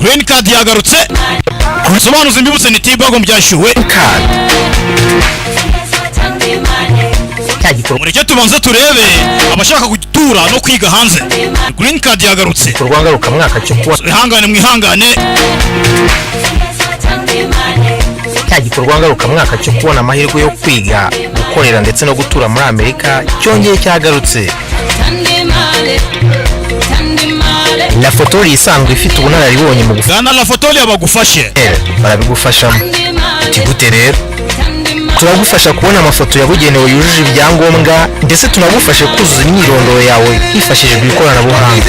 Green Card yagarutse. Sobanuza imbibutse ni T-Bag byashyuwe. Mureke tubanze turebe abashaka gutura no kwiga hanze. Green Card yagarutse. Kurwangaruka mwaka cyo kuwa. Mwihangane. Gikorwa ngaruka mwaka cyo kubona amahirwe yo kwiga, gukorera ndetse no gutura muri Amerika cyongeye cyagarutse. La Fotori isanzwe ifite ubunararibonye mu gufana. La Fotori abagufashe. Barabigufashamo. Ikigute rero turagufasha kubona amafoto yabugenewe yujuje ibyangombwa ndetse tunagufasha kuzuza imyirondoro yawe hifashishijwe ikoranabuhanga.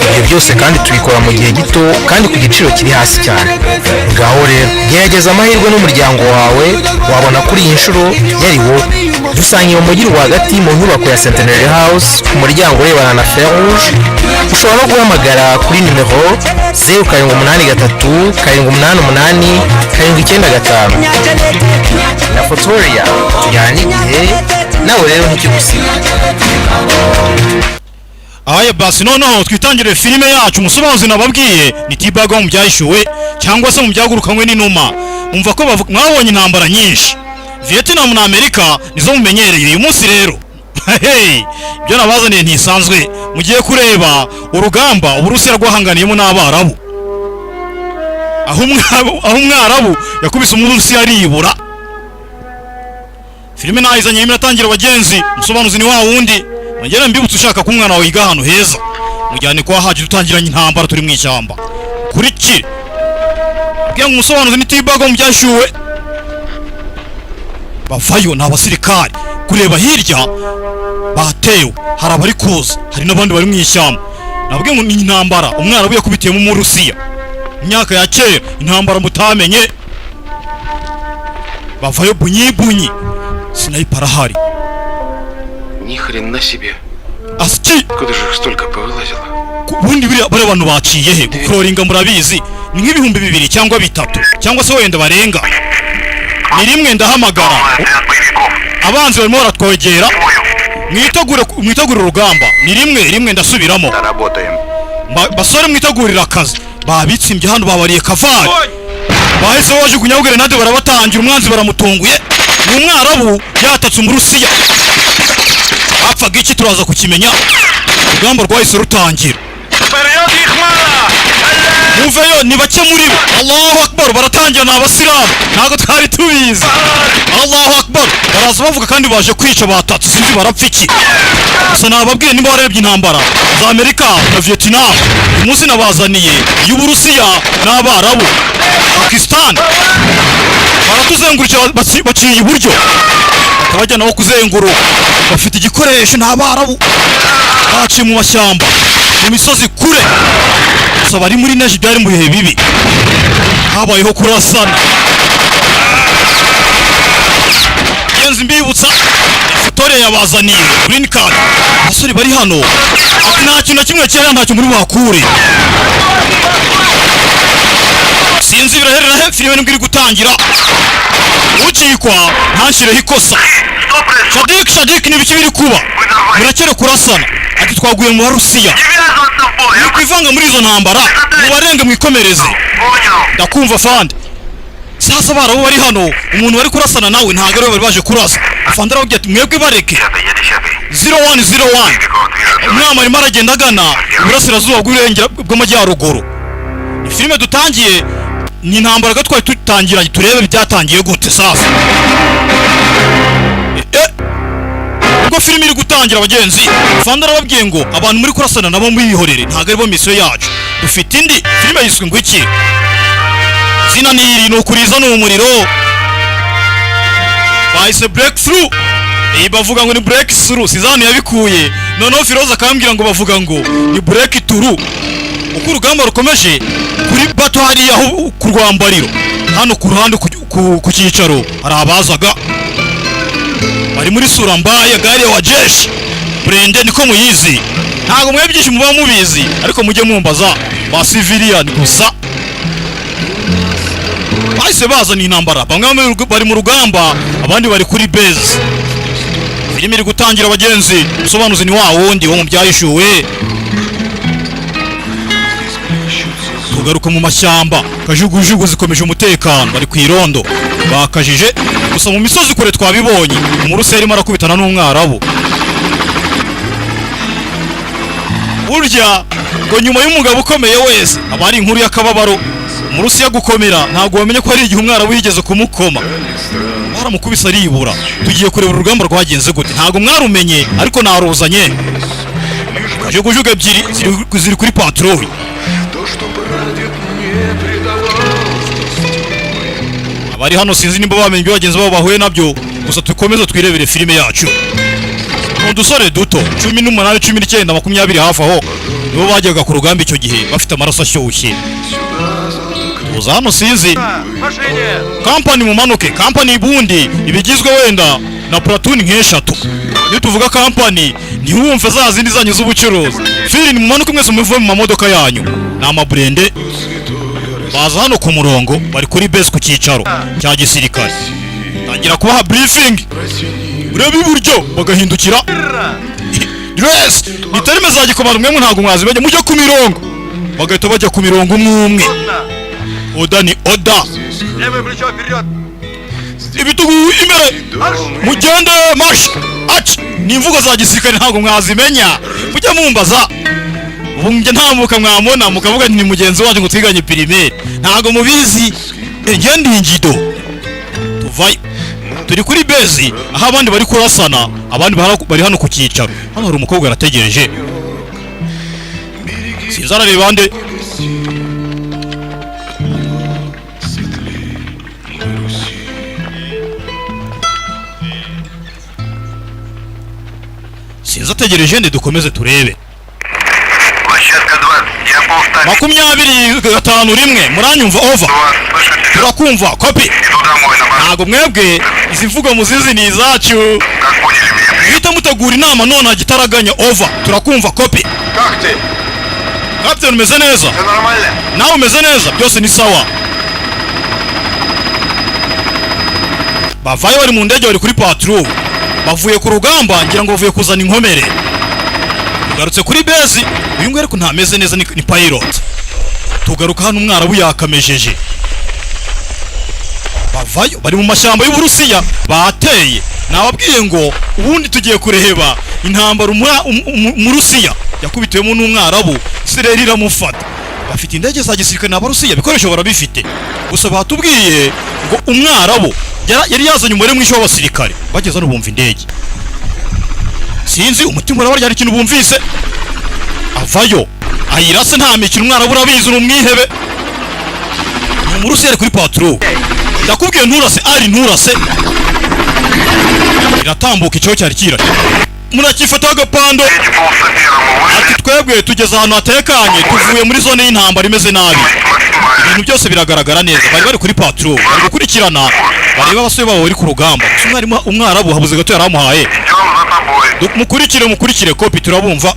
Ibyo byose kandi tubikora mu gihe gito kandi ku giciro kiri hasi cyane. Ngaho rero gerageza amahirwe n'umuryango wawe, wabona kuri iyi nshuro yari wowe. Dusangiye mu mujyi rwagati mu nyubako ya Centenary House ku muryango urebana na Fer Rouge. Ushobora no guhamagara kuri nimero 0783 788 795. La Fotoria tujyana igihe nawe rero ntikigusiga. Aye basi noneho twitangire filime yacu. Umusobanuzi nababwiye ni T-Bag mu byashyuwe cyangwa se mu byagurukanywe n'inuma. Umva ko mwabonye intambara nyinshi Vietnam na Amerika nizo mumenyereye uyu munsi rero. Ibyo nabazaniye ntisanzwe. Mugiye kureba urugamba Uburusiya rwahanganiyemo n'Abarabu, aho umwarabu yakubise Umurusiya aribura. Filime nayizanye imiratangira abagenzi. Umusobanuzi ni wa wundi. Ngera mbibutse ushaka ko umwana wawe yiga ahantu heza, mujyane kwa haje dutangiranye intambara turi mu ishyamba. Kuri ki bwiye umusobanuzi ni T-Bag mu byashyuwe. Bavayo n'abasirikari kureba hirya batewe, hari abari kuza, hari n'abandi bari mu ishyamba. Nabwiye ngo ni intambara umwarabu yakubitiyemo mu Rusiya imyaka ya kera, intambara mutamenye. Bavayo bunyi sniper ahari. Ни хрена себе. Аски! Откуда же их столько повылазило? Ubundi bari abantu baciye he gukroringa murabizi ni nk'ibihumbi 2 cyangwa 3 cyangwa se wenda barenga. Ni rimwe ndahamagara abanzi barimo baratwogera, mwitegure urugamba. Ni rimwe ndasubiramo. Basore mwitegurira akazi. Babitsimbye hano babariye kavari. Bahise waje kunyabugere nade barabatangira, umwanzi baramutunguye. Ni umwarabu yatatse Umurusiya. Apfaga iki turaza kukimenya. Urugamba rwahise rutangira. Muveyo ni bake muri bo. Allahu Akbar, baratangira n'abasilamu. Ntago twari tubizi. Allahu Akbar, baraza bavuga kandi baje kwica batatse, sinzi barapfa iki. Gusa nababwiye niba warebye intambara za Amerika na Vietnam, umunsi nabazaniye y'Uburusiya n'Abarabu. Pakistan baratuzengurukira baciye iburyo, bakabajya naho kuzenguruka. Bafite igikoresho n'Abarabu baciye mu mashyamba mu misozi kure. Gusa bari muri neje byari mu bihe bibi, habayeho kurasana. Yenzi mbibutsa Fotoria yabazaniye Green Card. Abasore bari hano ati nta kintu na kimwe cyera, ntacyo muri bakure. Sinzi biraherera he filime nibwo iri gutangira. Ukikwa ntashireho ikosa. Shadik ni biki biri kuba. Murakere kurasana. Ati twaguye mu Barusiya. Ni kwivanga muri izo ntambara, mubarenge mwikomereze. Ndakumva fande. Sasa barabo bari hano, umuntu bari kurasana nawe ntago ari bari baje kurasa. Fande aravuga ati mwebwe bareke. 0101. Umwama arimo aragenda agana Burasirazuba bw'Irengera bw'Amajyaruguru. Ni filime dutangiye, ni intambara gatwaye tutangiranye, turebe byatangiye gute sasa. Ubwo filime iri gutangira abagenzi, Fanda arababwiye ngo abantu muri kurasana nabo mwihorere, ntago ari bo misiyo yacu. Dufite indi filime yiswe ngo iki? Zina ni no kuriza n'umuriro. Bahise breakthrough. Bavuga ngo ni breakthrough, sizani yabikuye. Noneho Firoza akambwira ngo bavuga ngo ni breakthrough. Uko urugamba rukomeje kuri bato hari aho kurwambariro. Hano ku ruhande ku cyicaro hari abazaga. Bari muri sura mbaya gare wa jeshi. Brende niko muyizi. Ntago mwebyishe muba mubizi, ariko mujye mumbaza ba civilian gusa. Bahise bazana intambara, bamwe bari mu rugamba, abandi bari kuri base. Filime iri gutangira abagenzi. Umusobanuzi ni wa wundi wo mu byayishuwe. tugaruka mu mashyamba. Kajugujugu zikomeje umutekano, bari ku irondo bakajije. Gusa mu misozi kure twabibonye umurusi yarimo arakubitana n'umwarabu. Burya ngo nyuma y'umugabo ukomeye wese aba ari inkuru y'akababaro. Umurusi yagukomera ntabwo wamenye ko hari igihe umwarabu yigeze kumukoma, baramukubise aribura. Tugiye kureba urugamba rwagenze gute, ntabwo mwarumenye ariko naruzanye. Kajugujugu ebyiri ziri kuri patroli. Abari hano sinzi nimba bamenye ibyo bagenzi babo bahuye nabyo, gusa dukomeze twirebere filime yacu. Udusore duto 18, 19, 20 hafi aho nibo bajyaga ku rugamba icyo gihe bafite amaraso ashyushye. Tuza hano sinzi kampani mumanuke, kampani bundi ibigizwe wenda na platoon nk'eshatu. Iyo tuvuga kampani ntiwumve za zindi zanyu z'ubucuruzi. Fili ni mumanuke mwese muvuye mu mamodoka yanyu n'amaburende. Baza hano ku murongo bari kuri base ku cyicaro cya gisirikare. Tangira kubaha briefing. Urebe iburyo bagahindukira. Yes, ni terime za gikomando mwe ntago mwazi bajya mujya ku mirongo. Bagahita bajya ku mirongo umwe. Oda ni oda. Ibitugu imbere. Mugende march. Ach, ni imvugo za gisirikare ntago mwazimenya. Mujya mumbaza. Ubu nge ntamuka mwamona mukavuga ni mugenzi wacu ngo twiganye primaire. Ntago mubizi. Ngende ingido. Tuvayo. Turi kuri base aho abandi bari kurasana, abandi bari hano ku cyicaro. Hano hari umukobwa arategereje. Sinzara rebande. Sinzategereje nde dukomeze turebe. 20-5 muranyumva over. Turakumva copy. Ntago mwebwe izi mvugo muzizi ni izacu. Hita mutegura inama none agitaraganya over. Turakumva copy. Captain umeze neza? Nawe umeze neza? Byose ni sawa. Bavayo bari mu ndege bari kuri patrol. Bavuye ku rugamba ngira ngo bavuye kuzana inkomere. Tugarutse kuri base, uyu ngwe ariko ntameze neza ni pilot. Tugaruka hano umwarabu yakamejeje. Bavayo bari mu mashyamba y'Uburusiya bateye. Nababwiye ngo ubundi tugiye kureheba intambara mu Rusiya yakubitwemo n'umwarabu Isiraheli iramufata. Bafite indege za gisirikare n'Abarusiya bikoresho barabifite. Gusa batubwiye ngo umwarabu yari yazanye umubare mwinshi w'abasirikare. Bageze no bumva indege. Sinzi umutima urabarya ikintu bumvise. Avayo ayirase nta mikino umwarabu urabizi n'umwihebe. Mu Rusiya ari kuri patrol. Ndakubwiye nturase ari nturase. Iratambuka icyo cyari kirari. Murakifata agapando. Ati twebwe tugeze ahantu hatekanye tuvuye muri zone y'intambara imeze nabi. Ibintu byose biragaragara neza. Bari kuri patrol. Bari gukurikirana. Bareba abasore babo bari ku rugamba. Umwarabu habuze gato yaramuhaye. Mukurikire copy turabumva.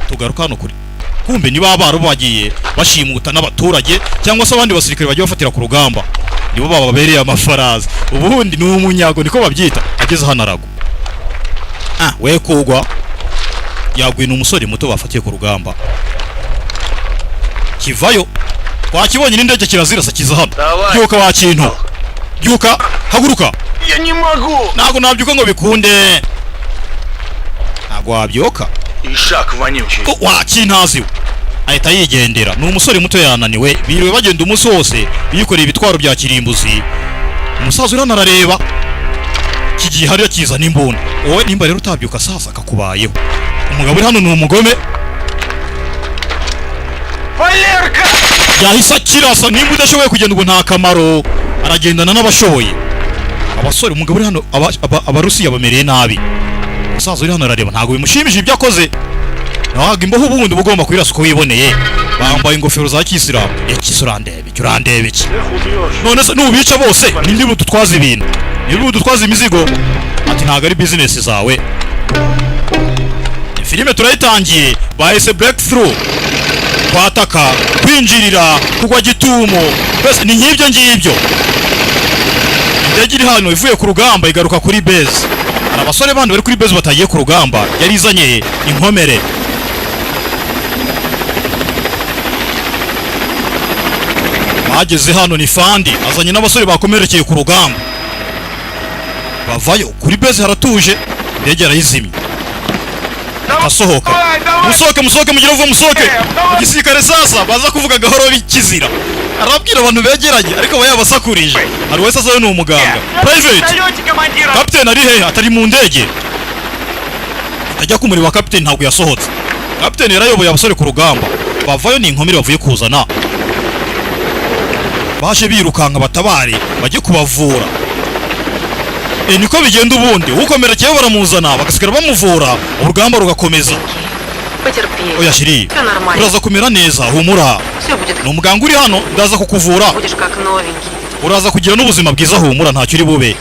Tugaruka hano kuri. Kumbe niba abaro bagiye bashimuta n'abaturage cyangwa se abandi basirikare bagiye bafatira ku rugamba. Nibo bababereye amafaraza. Ubundi ni umunyago niko babyita. Ageze hano arago. We kugwa. Yagwe n'umusore muto bafatiye ku rugamba. Kivayo. Twakibonye n'indege kirazirasa kiza hano. Byuka wa kintu. Byuka, haguruka. Ntago nabyuka ngo bikunde. Ntago wabyuka. Ishaka vanyuki. Wa kintazi. Ahita yigendera. Ni umusore muto yananiwe. Biriwe bagenda umunsi wose bikoreye ibitwaro bya kirimbuzi. Umusaza urana arareba. Kigiye hariya kiza n'imbunda. Wowe nimba rero utabyuka sasa akakubayeho. Umugabo uri hano ni umugome. Valerka! Yahise kirasa nimba udashoboye kugenda ubu nta kamaro. Aragendana n'abashoboye. Abasore umugabo uri hano Abarusiya bamereye nabi. Umusaza uri hano arareba ntago bimushimije ibyo akoze. Nahaga imboho ubundi bugomba kwirasa uko wiboneye. Bambaye ingofero za Kisilamu. Kisurandebe, cyurandebe iki. None se nubica bose nindi budutwaza ibintu. Niba budutwaza imizigo ati ntago ari business zawe. Filime turayitangiye bahise breakthrough. Kwataka, kwinjirira, kugwa gitumo. Bese ni nk'ibyo ngibyo. Indege iri hano ivuye ku rugamba igaruka kuri base. Hari abasore bandi bari kuri base batagiye ku rugamba yari izanye inkomere. bageze hano ni Fandi azanye n'abasore bakomerekeye ku rugamba. Bavayo kuri base haratuje, indege arayizimya. Asohoka. Musohoke mugira vuba musohoke. Igisirikare sasa baza kuvuga gahoro bikizira. Arabwira abantu begeranye ariko aba yabasakurije. Hari wese azayo ni umuganga. Private. Captain ari he? Atari mu ndege. Ajya kumuri wa captain ntabwo yasohotse. Captain yarayoboye abasore ku rugamba. Bavayo ni inkomere bavuye kuzana. Baje birukanka batabare bajye kubavura. Niko bigenda ubundi ukomerekeye baramuzana bagasigara bamuvura urugamba rugakomeza. Oya shiri uraza kumera neza humura. Ni umuganga uri hano ndaza kukuvura. Uraza kugira n'ubuzima bwiza humura ntacyo uri bube.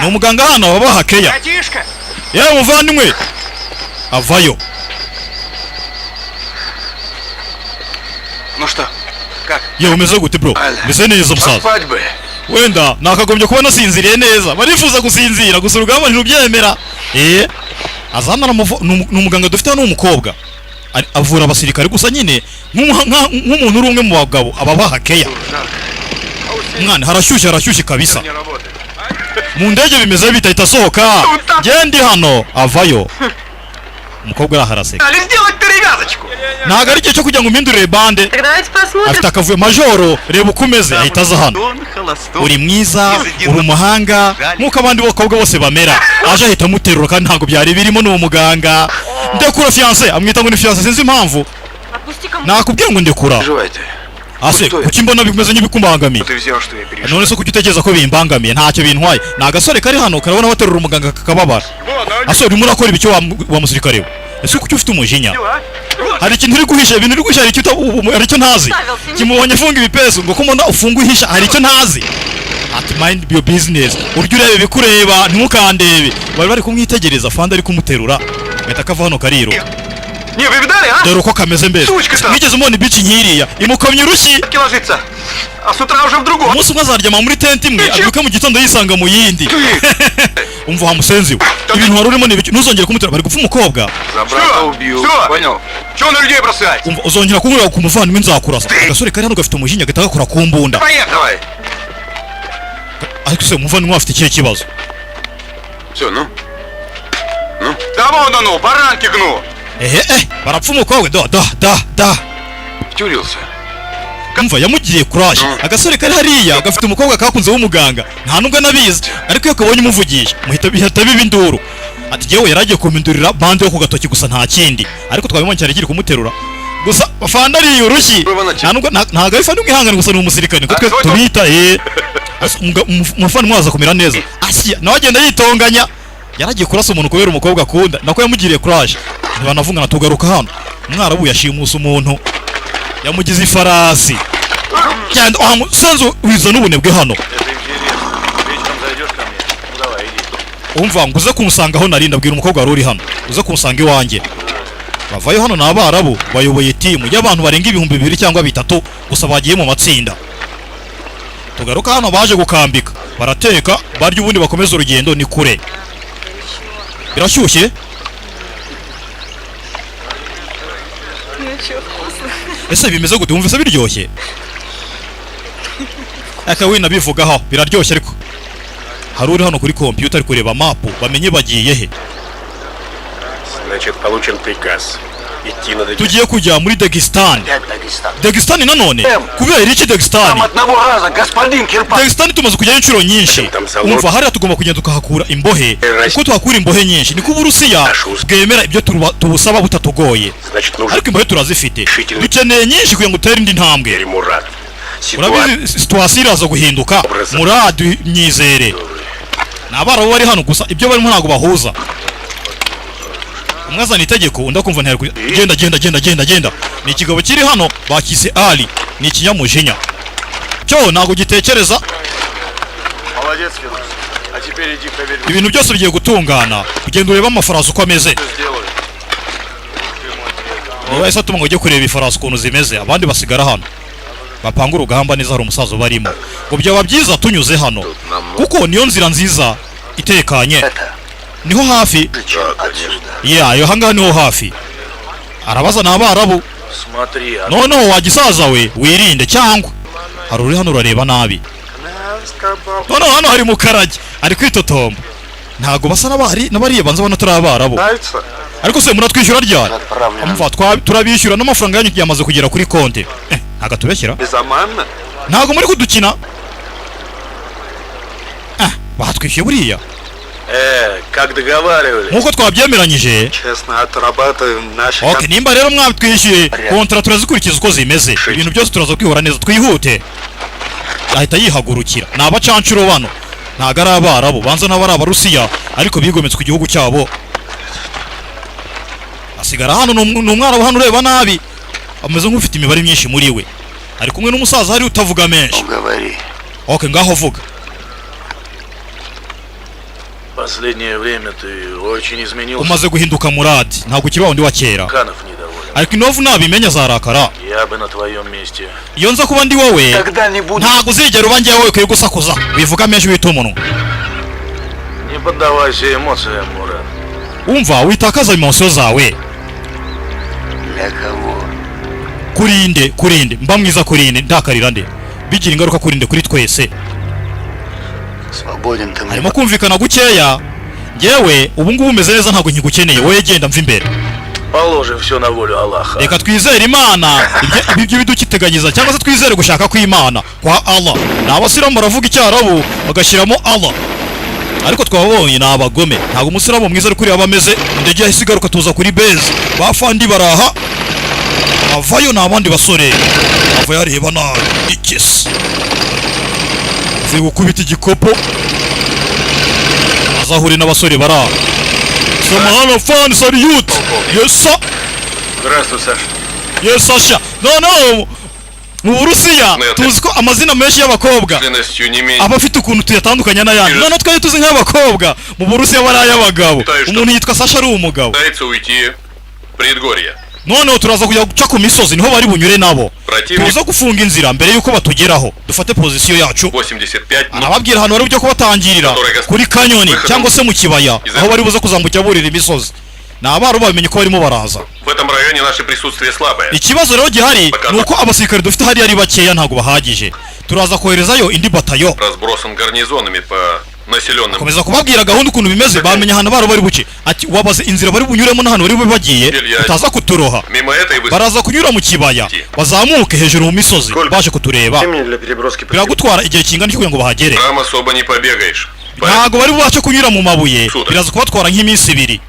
Ni umuganga hano wabaha keya. Yewe muvandimwe avayo. Ну что, как? Yewe umeze gute bro? Meze neza musaza. Поспать бы. Wenda nakagombye kuba nasinziriye neza. Barifuza gusinzira gusa urugamba ntirubyemera. Azana ni umuganga dufite hano umukobwa. Avura abasirikare gusa nyine nk'umuntu uri umwe mu bagabo ababaha keya. Mwana harashyushye kabisa. Mu ndege bimeze bitahita asohoka. Gendi hano avayo. Umukobwa araharaseka. Надо сделать перевязочку. Ntago ari igihe cyo kugira ngo umpindurire bande. Afite akavuye majoro reba uko umeze ahita aza hano. Uri mwiza uri umuhanga nk'uko abandi bakobwa bose bamera. Aje ahita amuterura kandi ntabwo byari birimo n'uwo muganga. Ndekura fiancé amwita ngo ni fiancé sinzi impamvu. Nakubwira ngo ndekura. Ase kuki mbona bimeze nk'ibikumbangamiye. None se kuki utekereza ko bimbangamiye ntacyo bintwaye. Ni agasore kari hano karabona baterura umuganga kakababara. Ase urimo urakora ibicyo wa musirikare we. Ese kuki ufite umujinya? Hari ikintu uri guhisha ibintu uri guhisha hari icyo ntazi. Kimubonye afunga ibipeso ngo kumona ufunga uhisha hari icyo ntazi. At mind your business. Uryo urebe bikureba ntimukandebe. Bari kumwitegereza Fandi ari kumuterura. Gahita kava hano kariro. Не, вы видали, а? Dore uko kameze mbere. Nigeze umubona ibici nkiriya imukomye urushyi. Ложится. А с утра уже в другом. Umunsi umwe azaryama muri tente imwe abyuka mu gitondo yisanga mu yindi. Umva wa musenzi we. Ibintu wari urimo n'ibiki ntuzongere kumutera bari gupfa umukobwa. Понял. Чего на людей бросать? Umva uzongera kunkurira ku muvandimwe nzakurasa. Agasore kari hano gafite umujinya gahita gakora ku mbunda. Поехали. Ariko se umuvandimwe afite ikihe kibazo? Все, ну. Да вон оно, баранки гну. Barapfa umukobwa da. Втюрился. Umva yamugiriye courage. Agasore kari hariya gafite umukobwa kakunze w'umuganga. Nta nubwo nabizi. Ariko iyo kabonye umuvugisha muhita bihita biba induru. Ati jewe yaragiye kumindurira bande yo ku gatoki gusa nta kindi. Ariko twabimanye cyane kiri kumuterura. Gusa Fandi ari urushyi. Nta nubwo ntago ari Fandi umwihangana gusa ni umusirikare. Niko twe tubita umufana mwaza kumera neza. Asiya nawe agenda yitonganya. Yaragiye kurasa umuntu kubera umukobwa akunda. Nako yamugiriye courage. Ntibanavungana tugaruka hano. Umwarabu yashimusa umuntu. Yamugize ifarasi. Cyane umusenzo wiza n'ubunebwe hano. Umva ngo uze kumusanga aho narinda abwira umukobwa wari uri hano. Uze kumusanga iwanjye. Bavayo hano n'abarabu bayoboye timu y'abantu barenga 2000 cyangwa 3 gusa bagiye mu matsinda. Tugaruka hano baje gukambika. Barateka barya ubundi bakomeza urugendo ni kure. Birashyushye. Ese bimeze gute wumvise biryoshye? Akawina bivugaho biraryoshye ariko. Hari uri hano kuri computer ari kureba map bamenye bagiye he. Значит, получен приказ. Идти надо. Tugiye kujya muri Dagestan. Dagestan nanone? Kubera iki Dagestan? Одного раза, господин Кирпа. Dagestan tumaze kujya inshuro nyinshi. Umva hariya tugomba kugenda tukahakura imbohe. Uko tuhakura imbohe nyinshi niko Uburusiya bwemera ibyo tubusaba butatugoye. Ariko imbohe turazifite. Dukeneye nyinshi kugira ngo utere indi ntambwe. Urabizi situation iraza guhinduka. Muradu nyizere. Nabarabu bari hano gusa ibyo barimo ntago bahuza. Umwazana itegeko undakumva ntari genda. Ni ikigabo kiri hano bakise Ali. Ni ikinyamujinya. Cyo nago gitekereza. Молодец, Федор. А теперь иди проверь. Ibintu byose bigiye gutungana. Kugenda ureba amafarasi uko ameze. Niba ese atuma ngo ujye kureba ifarasi ukuntu zimeze abandi basigara hano. Bapanga urugamba neza hari umusaza barimo. Ngo byaba byiza tunyuze hano. Kuko niyo nzira nziza itekanye. Niho hafi. Yo hanga niho hafi. Arabaza n'abarabu. Смотри, Noneho wagisaza we wirinde cyangwa hari uri hano urareba nabi. Noneho hano hari mukarage ari kwitotomba. Ntago basa n'abariye banza bana turi Abarabu. Ariko se muratwishyura ryari? Amva turabishyura n'amafaranga yanyu yamaze kugera kuri konti. Ntago tubeshyira. Ntago muri kudukina. Batwishyuye buriya. Как договаривались. Nkuko twabyemeranyije. Честно отрабатываем наши. Okay, nimba rero mwatwishyuye kontra turazikurikiza uko zimeze. Ibintu byose turaza kwihora neza twihute. Ahita yihagurukira. Ni abacancuro bano. Ntago ari Abarabu, banza n'abari Abarusiya ariko bigometse ku gihugu cyabo. Asigara hano n'umwana wa hano ureba nabi. Ameze nk'ufite imibare myinshi muri we. Ari kumwe n'umusaza hari utavuga menshi. Okay, ngaho vuga. Последнее время ты очень изменился. Umaze guhinduka Murad, ntabwo ukiri wundi wa kera. Канов недоволен. Ariko Inovu nabimenya azarakara. Я бы на твоем месте. Iyo nza kuba ndi wowe, ntabwo uzigera uba njyewe kwiye gusakuza. Bivuga menshi wita umuntu. Не поддавайся эмоциям, Мурат. Umva witakaza emotion zawe. Для кого? Kurinde, mba mwiza kurinde, ndakarira nde. Bigira ingaruka kurinde kuri twese. Свободен ты. Harimo kumvikana gukeya. Njyewe ubu ngubu umeze neza ntabwo nkigukeneye, wowe genda mva imbere. Положим все на волю Аллаха. Reka twizere Imana, ibyo bidukiteganyiza cyangwa se twizere gushaka kw'Imana kwa Allah. N'abasiramu baravuga icyarabu bagashyiramo Allah. Ariko twabonye n'abagome. Ntabwo umusiramu mwiza ari kuri abameze. Indege yahise igaruka tuza kuri base. Bafandi baraha. Avayo n'abandi basore. Avayo areba nabi. Ikisi. Avuye gukubita igikopo. Azahure n'abasore baraha. Samahana fan salute. Yes sir. Здравствуй, Саша. Yes Sasha. No. Mu Burusiya tuzi ko amazina menshi y'abakobwa aba afite ukuntu tuyatandukanya n'ayandi. None twari tuzi nk'abakobwa mu Burusiya bari ay'abagabo. Umuntu yitwa Sasha ari umugabo. Noneho turaza kujya guca ku misozi niho bari bunyure nabo. Tuza gufunga inzira mbere yuko batugeraho. Dufate position yacu. Arababwira hano bari byo kubatangirira kuri kanyoni cyangwa se mu kibaya aho bari buze kuzambukira burira imisozi. N'abaru babimenye ko barimo baraza. Ikibazo rero gihari nuko abasirikare dufite hari ari bakeya ntago bahagije. Turaza koherezayo indi batayo. Komeza kubabwira gahunda ukuntu bimeze bamenya hano baro bari buke. Ati wabaze inzira bari bunyuremo n'ahantu bari bagiye utaza kuturoha. Baraza kunyura mu kibaya bazamuke hejuru mu misozi baje kutureba. Biragutwara igihe kingana kugira ngo bahagere. Ntago bari bubace kunyura mu mabuye. Biraza kubatwara nk'iminsi 2.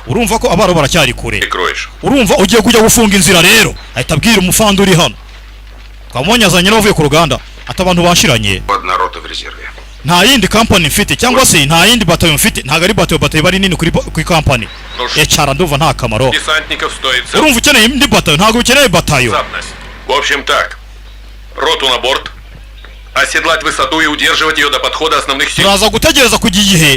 Urumva ko abaro baracyari kure. Urumva ugiye kujya gufunga inzira rero. Ahita abwira umufandi uri hano. Kamonye azanye n'avuye ku ruganda ati abantu bashiranye. Nta yindi company mfite cyangwa se nta yindi batayo mfite. Ntago ari batayo bari nini kuri company. Ecara ndumva nta kamaro. Urumva ukeneye indi batayo ntago ukeneye batayo. В общем так. Роту на борт. Оседлать высоту и удерживать ее до подхода основных сил. Turaza gutegereza ku gihe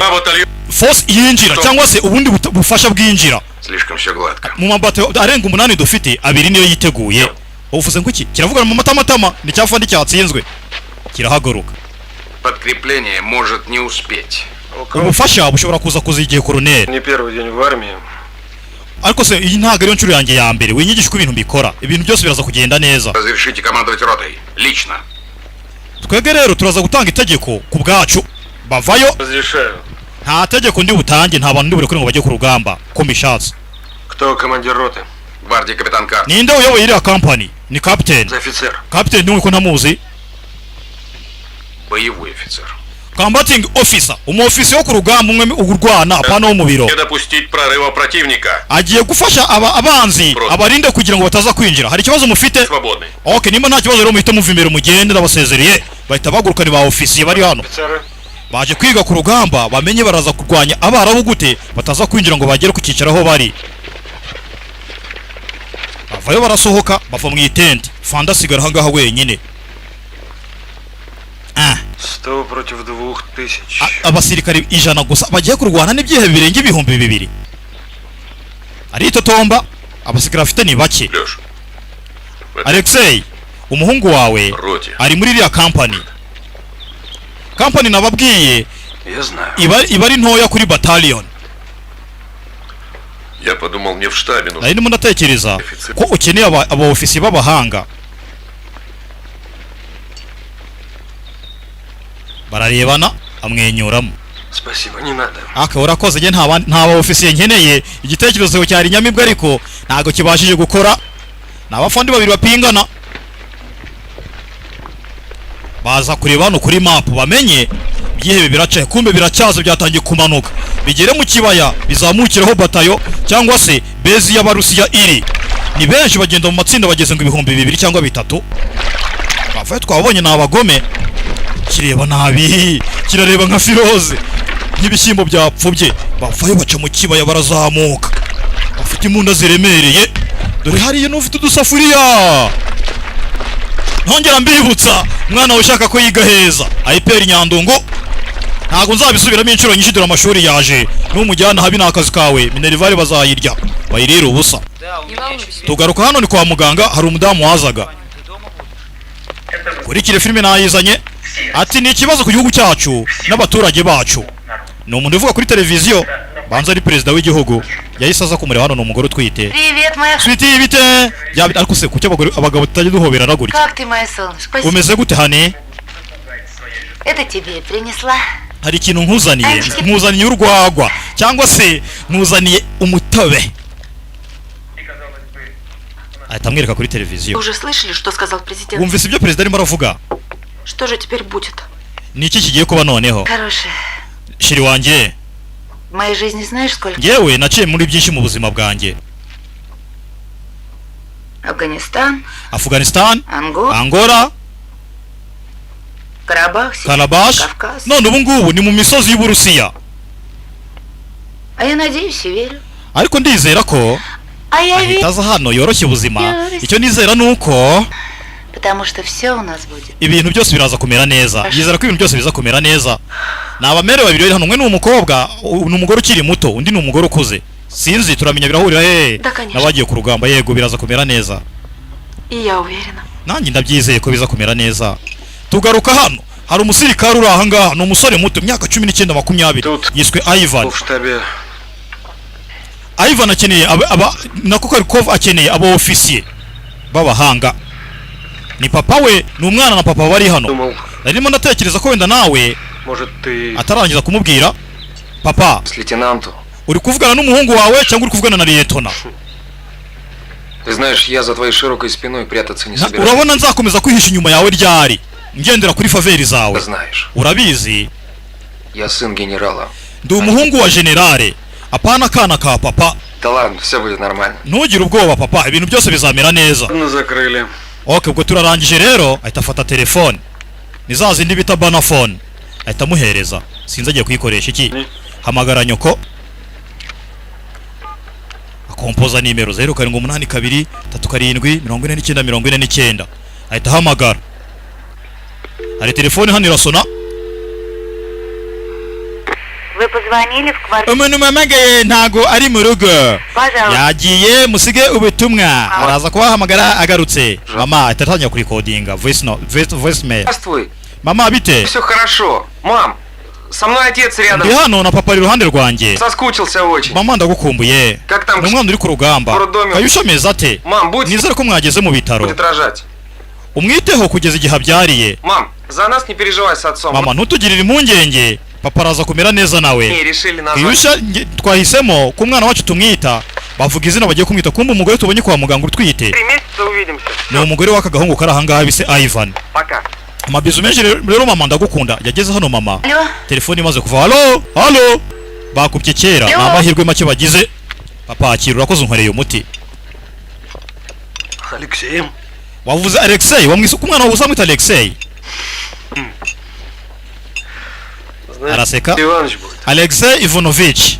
force yinjira cyangwa se ubundi bufasha bwinjira. Слишком все гладко. Mu mabato arenga 8 dufite 2 niyo yiteguye. Uvuze ngo iki? Kiravuga mu matama ni cyafandi cyatsinzwe. Kirahaguruka. Подкрепление может не успеть. Ubufasha bushobora kuza igihe colonel. Не первый день в армии. Ariko se iyi ntago ariyo ncuro yanjye ya mbere winyigisha uko ibintu bikora. Ibintu byose biraza kugenda neza. Разрешите командовать ротой. Лично. Twege rero turaza gutanga itegeko ku bwacu. Bavayo. Разрешаю. Nta tegeko ndi butange nta bantu ndibure kuri ngo bajye ku rugamba ko mbishatse. Кто командир роты? Гвардии капитан Карт. Ninde uyoboye iriya company? Ni captain. Офицер. Captain ni uko ntamuzi. Боевой офицер. Combating officer. Umufisi wo ku rugamba umwe ugurwana apana wo mu biro. Не допустить прорыва противника. Agiye gufasha abanzi abarinde kugira ngo bataza kwinjira. Hari ikibazo mufite? Свободный. Okay, nimba nta kibazo rero muhita muva imbere mugende n'abasezeriye. Bahita baguruka ni ba ofisiye bari hano. Baje kwiga ku rugamba bamenye baraza kurwanya Abarabu gute bataza kwinjira ngo bagere ku cyicaro aho bari. Bavayo barasohoka bava mu itente. Fanda sigara hangaha wenyine. 100 против 2000. Abasirikare 100 gusa bagiye kurwana n'ibyihe birenga 2000. Ari totomba abasirikare afite ni bake. Alexei umuhungu wawe ari muri iriya company nababwiye iba ari ntoya kuri battalion. Я подумал, мне в штабе нужно. Ndimo ndatekereza ko ukeneye aba ofisiye b'abahanga. bararebana amwenyuramo. Спасибо, не надо. Akaba urakoze nge nta ofisiye nkeneye, igitekerezo cyari nyamibwa ariko ntago kibashije gukora. N'abafandi babiri bapingana. Baza kureba hano kuri map bamenye byihebe biracaye, kumbe biracyaza byatangiye kumanuka. Bigere mu kibaya bizamukiraho batayo cyangwa se bezi y'Abarusiya iri. Ni benshi bagenda mu matsinda bageze ngo 2000 cyangwa 3. Bavuye twabonye n'abagome. Kireba nabi, kirareba nka firoze. Nk'ibishyimbo byapfubye. Bavuye baca mu kibaya barazamuka. Bafite imunda ziremereye. Dore hariye n'ufite udusafuriya. Ntongera mbibutsa mwana ushaka ko yiga heza IPR Nyandungu. Ntago nzabisubiramo inshuro nyinshi dore amashuri yaje. Numujyana habi n'akazi kawe Minerval bazayirya bayirira ubusa. Tugaruka hano ni kwa muganga, hari umudamu wazaga. Kuri kire filime nayizanye ati ni ikibazo ku gihugu cyacu n'abaturage bacu. Ni umuntu uvuga kuri televiziyo banza ari perezida w'igihugu yahise aza kumureba hano n'umugore utwite. Привет, моя. Switi bite ariko se kuki abagabo tutajya duhoberana gutya? Как ты, моя солнышко? Спасибо. Umeze gute hane? Это тебе принесла. Hari ikintu nkuzaniye urwagwa cyangwa se nkuzaniye umutobe. Atamwereka kuri televiziyo. Уже слышали, что сказал президент? Wumvise ibyo perezida arimo aravuga? Что же теперь будет? Ni iki kigiye kuba noneho? Хорошая. Shiri wanjye. В моей жизни знаешь сколько? Yewe naciye muri byinshi mu buzima bwanjye. Афганистан, Afghanistan, Ангола, Angola, Карабах, Kalabash. Кавказ. None ubu ngubu ni mu misozi y'Uburusiya. А я надеюсь и верю. Ariko ndizera ko А я верю, ahitaza hano yoroshye ubuzima. Icyo nizera nuko потому что все у нас будет. ibintu byose biraza kumera neza. Yizera ko ibintu byose biza kumera neza. Nabamere babiri hano, umwe ni umukobwa, ni umugore ukiri muto, undi ni umugore ukuze. Sinzi turamenya birahurira nabagiye ku rugamba. Yego biraza kumera neza. И я уверена. Nanjye ndabyizeye ko biza kumera neza. Tugaruka hano hari umusirikare uri aha ngaha, ni umusore muto imyaka 19-20 yiswe Ivan. В штабе. Ivan akeneye nako Kharkov akeneye abo ofisiye babahanga. Ni papa we n'umwana na papa bari hano. Думал, Narimo ndatekereza ko wenda nawe может ты atarangiza kumubwira papa с лейтенантом. uri kuvugana n'umuhungu wawe cyangwa uri kuvugana na liyetona. Ты знаешь, я за твоей широкой спиной прятаться не собираюсь. Urabona nzakomeza kwihisha inyuma yawe ryari ngendera kuri faveri Ты zawe. знаешь, Urabizi я сын генерала. ndi umuhungu wa generale, apana kana ka papa. Да ладно, все будет нормально. Ntugire ubwoba papa, ibintu byose bizamera neza. Ну, закрыли. Okay, ubwo turarangije rero ahita afata telefone. Ni za zindi bita banafone. Ahita amuhereza. Sinzi agiye kuyikoresha iki. Hamagara nyoko. Akompoza nimero 0782 37 49 49. Ahita hamagara. Hari telefone hano irasona. Вы позвонили в квартиру. Umuntu mamagaye ntago ari mu rugo. Пожалуйста. Yagiye musige ubutumwa. Araza kubahamagara agarutse. Mama atatangira kuri codinga voice mail. Здравствуй. Mama bite? Все хорошо. Мам, со мной отец рядом. Ndi hano na papa ari iruhande rwanjye. Соскучился очень. Mama ndagukumbuye. Как там? Ni umwana uri ku rugamba. Роддоме. Kayushomeza ate? Мам, будь Nizere ko mwageze mu bitaro. будет рожать. Umwiteho kugeza igihe abyariye. Мам, за нас не переживай с отцом. Mama ntutugirire impungenge. Papa araza kumera neza nawe. Мы решили назвать. Kayusha twahisemo ku mwana wacu tumwita. Bavuga izina bagiye kumwita, kumbe umugore tubonye kwa muganga utwite 3 месяца увидимся. ni umugore w'aka gahungu kari aha ngaha bise Ivan. Пока. Amabizu menshi rero mama ndagukunda. Yageze hano mama. Алло, Telefone imaze kuva. Halo. Bakubye kera. Ni amahirwe make bagize. Papa akira urakoze unkoreye umuti. Алексеем. Wavuze Alexei, wamwise ku mwana wawe uzamwita Alexei. Araseka. Иваныч будет. Alexei Ivanovich.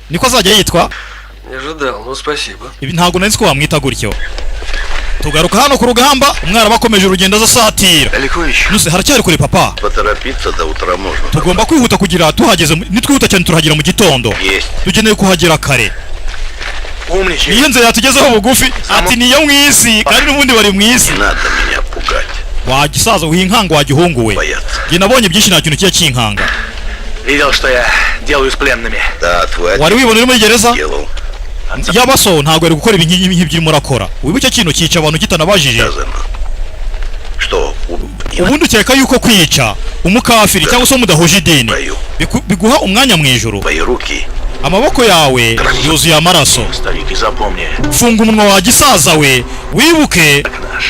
Niko azajya yitwa? Не ожидал, ну спасибо. Ibi ntago nari ko wamwita gutyo. Tugaruka hano ku rugamba, umwana bakomeje urugendo azasatira. Далеко Nuse haracyari kure papa. Поторопиться до утра можно. Tugomba kwihuta kugira tuhageze, nitwihuta cyane turahagera mu gitondo. Есть. Tugeneye kuhagera kare. Умничай. Niyo nzira yatugezeho bugufi, ati niyo mwisi, kandi n'ubundi bari mwisi. Не надо меня пугать. Wagisaza uhinkanga wagihunguwe. Бояться. Nge nabonye byinshi nta kintu kiye kinkanga. Видел, что я делаю с пленными. Да, твой Wari отец wibona uri muri gereza? делал. Yabaso ntabwo ari gukora ibintu nk'ibyo urimo urakora. Wibuke kintu cyica abantu kitanabajije. Сказано, что ubundi ukeka yuko kwica umukafiri cyangwa se mudahuje idini biguha umwanya mu ijuru. Amaboko yawe yuzuye amaraso. Funga umunwa wa gisaza we, wibuke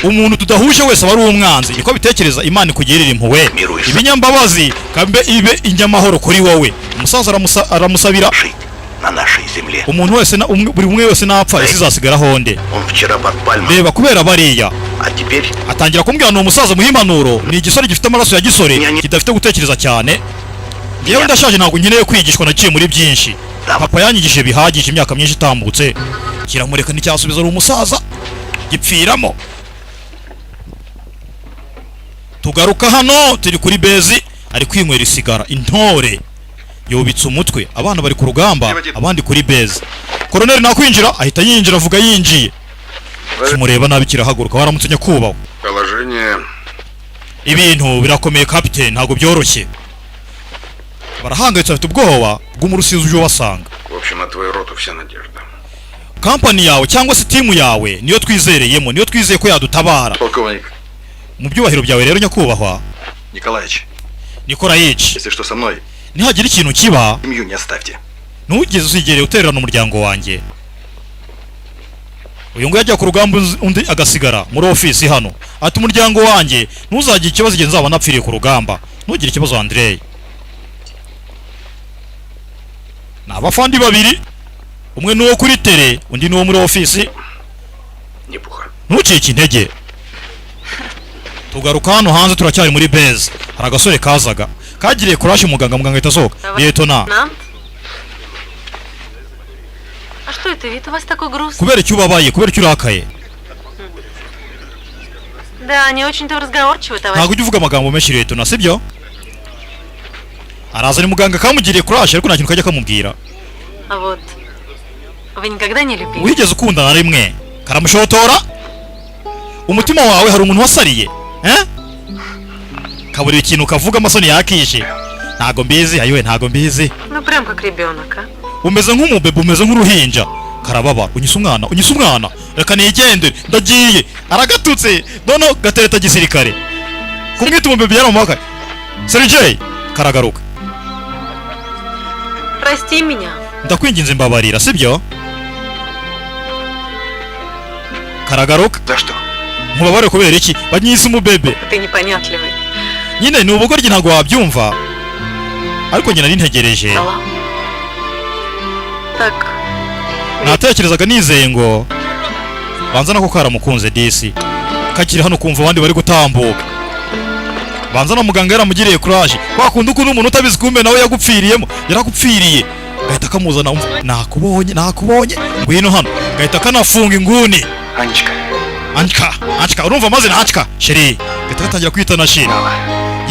umuntu tudahuje wese aba ari umwanzi. Niko bitekereza Imana ikugirira impuhwe, ibinyambabazi kambe ibe injyamahoro kuri wowe. Umusaza aramusabira umuntu wese buri umwe wese napfa isi izasigara honde. Reba kubera bariya atangira kumbwira ni umusaza muhimpanuro, ni igisore gifite amaraso ya gisore kidafite gutekereza cyane. Yewe ndashaje ntabwo nkeneye kwigishwa, naciye muri byinshi. Papa yanyigishije bihagije imyaka myinshi itambutse, kiramureka nticyasubiza ari umusaza gipfiramo. Tugaruka hano turi kuri bezi, ari kwinywera isigara. Intore yubitse umutwe, abana bari ku rugamba, abandi kuri bezi. Koroneli nakwinjira ahita yinjira, avuga yinjiye. Kimureba nabi kirahaguruka, waramutse nyakubahwa. Ibintu birakomeye kapiteni, ntabwo byoroshye. Barahangayitse, bafite ubwoba bw'umurusizi uje ubasanga. Kampani yawe cyangwa se timu yawe niyo twizereyemo, niyo twizeye ko yadutabara. Mu byubahiro byawe rero nyakubahwa Nikolaich, nihagira ikintu kiba ntugeze uzigere utererana umuryango wanjye. Uyu ngo yajya ku rugamba undi agasigara muri ofisi hano, ati umuryango wanjye ntuzagire ikibazo igihe nzaba napfiriye ku rugamba. Ntugire ikibazo Andrei. Ni abafandi babiri, umwe nuwo kuri tele, undi nuwo muri ofisi. Ntucike intege. Tugaruka hano hanze, turacyari muri base. Hari agasore kazaga kagiriye kurashi muganga ahita asohoka. Lieutenant, А что это? Вид у вас такой грустный. Kubera icyo ubabaye, kubera icyo urakaye. Да, не очень-то разговорчивый, товарищ. Ntabwo ujya uvuga amagambo menshi Lieutenant, sibyo? Araza ni muganga kamugiriye kurashi ariko nta kintu kajya kamubwira. А вот вы никогда не любили? Wigeze ukundana rimwe karamushotora? Umutima wawe hari umuntu wasariye? Kabura ikintu kavuga amasoni yakishe. Ntago mbizi, ayiwe ntago mbizi. Ну прям как ребенок, а? Umeze nk'umubebe, umeze nk'uruhinja. Karababa, unyise umwana, reka nigendere, ndagiye. Aragatutse, none gatereta gisirikare. Kumwita umubebe yaramumaka. Sergei, karagaruka. Прости меня. Ndakwinginze mbabarira, sibyo? Karagaruka. За что? Mubabare kubera iki? Banyise umubebe. Ты непонятливый. Nyine ni ubugoryi ntago wabyumva. Ariko nyina nintegereje. Так. Natekerezaga nizeye ngo banza nako karamukunze disi. Kakiri hano kumva abandi bari gutambuka. Banza na muganga yaramugiriye courage. Wakunda uko n'umuntu utabizi kumbe nawe yagupfiriyemo. Yarakupfiriye. Gahita kamuzana, nakubonye. Ngwino hano. Gahita kanafunga inguni. Anchka, urumva amazina Anchka, sheri. Gahita gatangira kwitana sheri.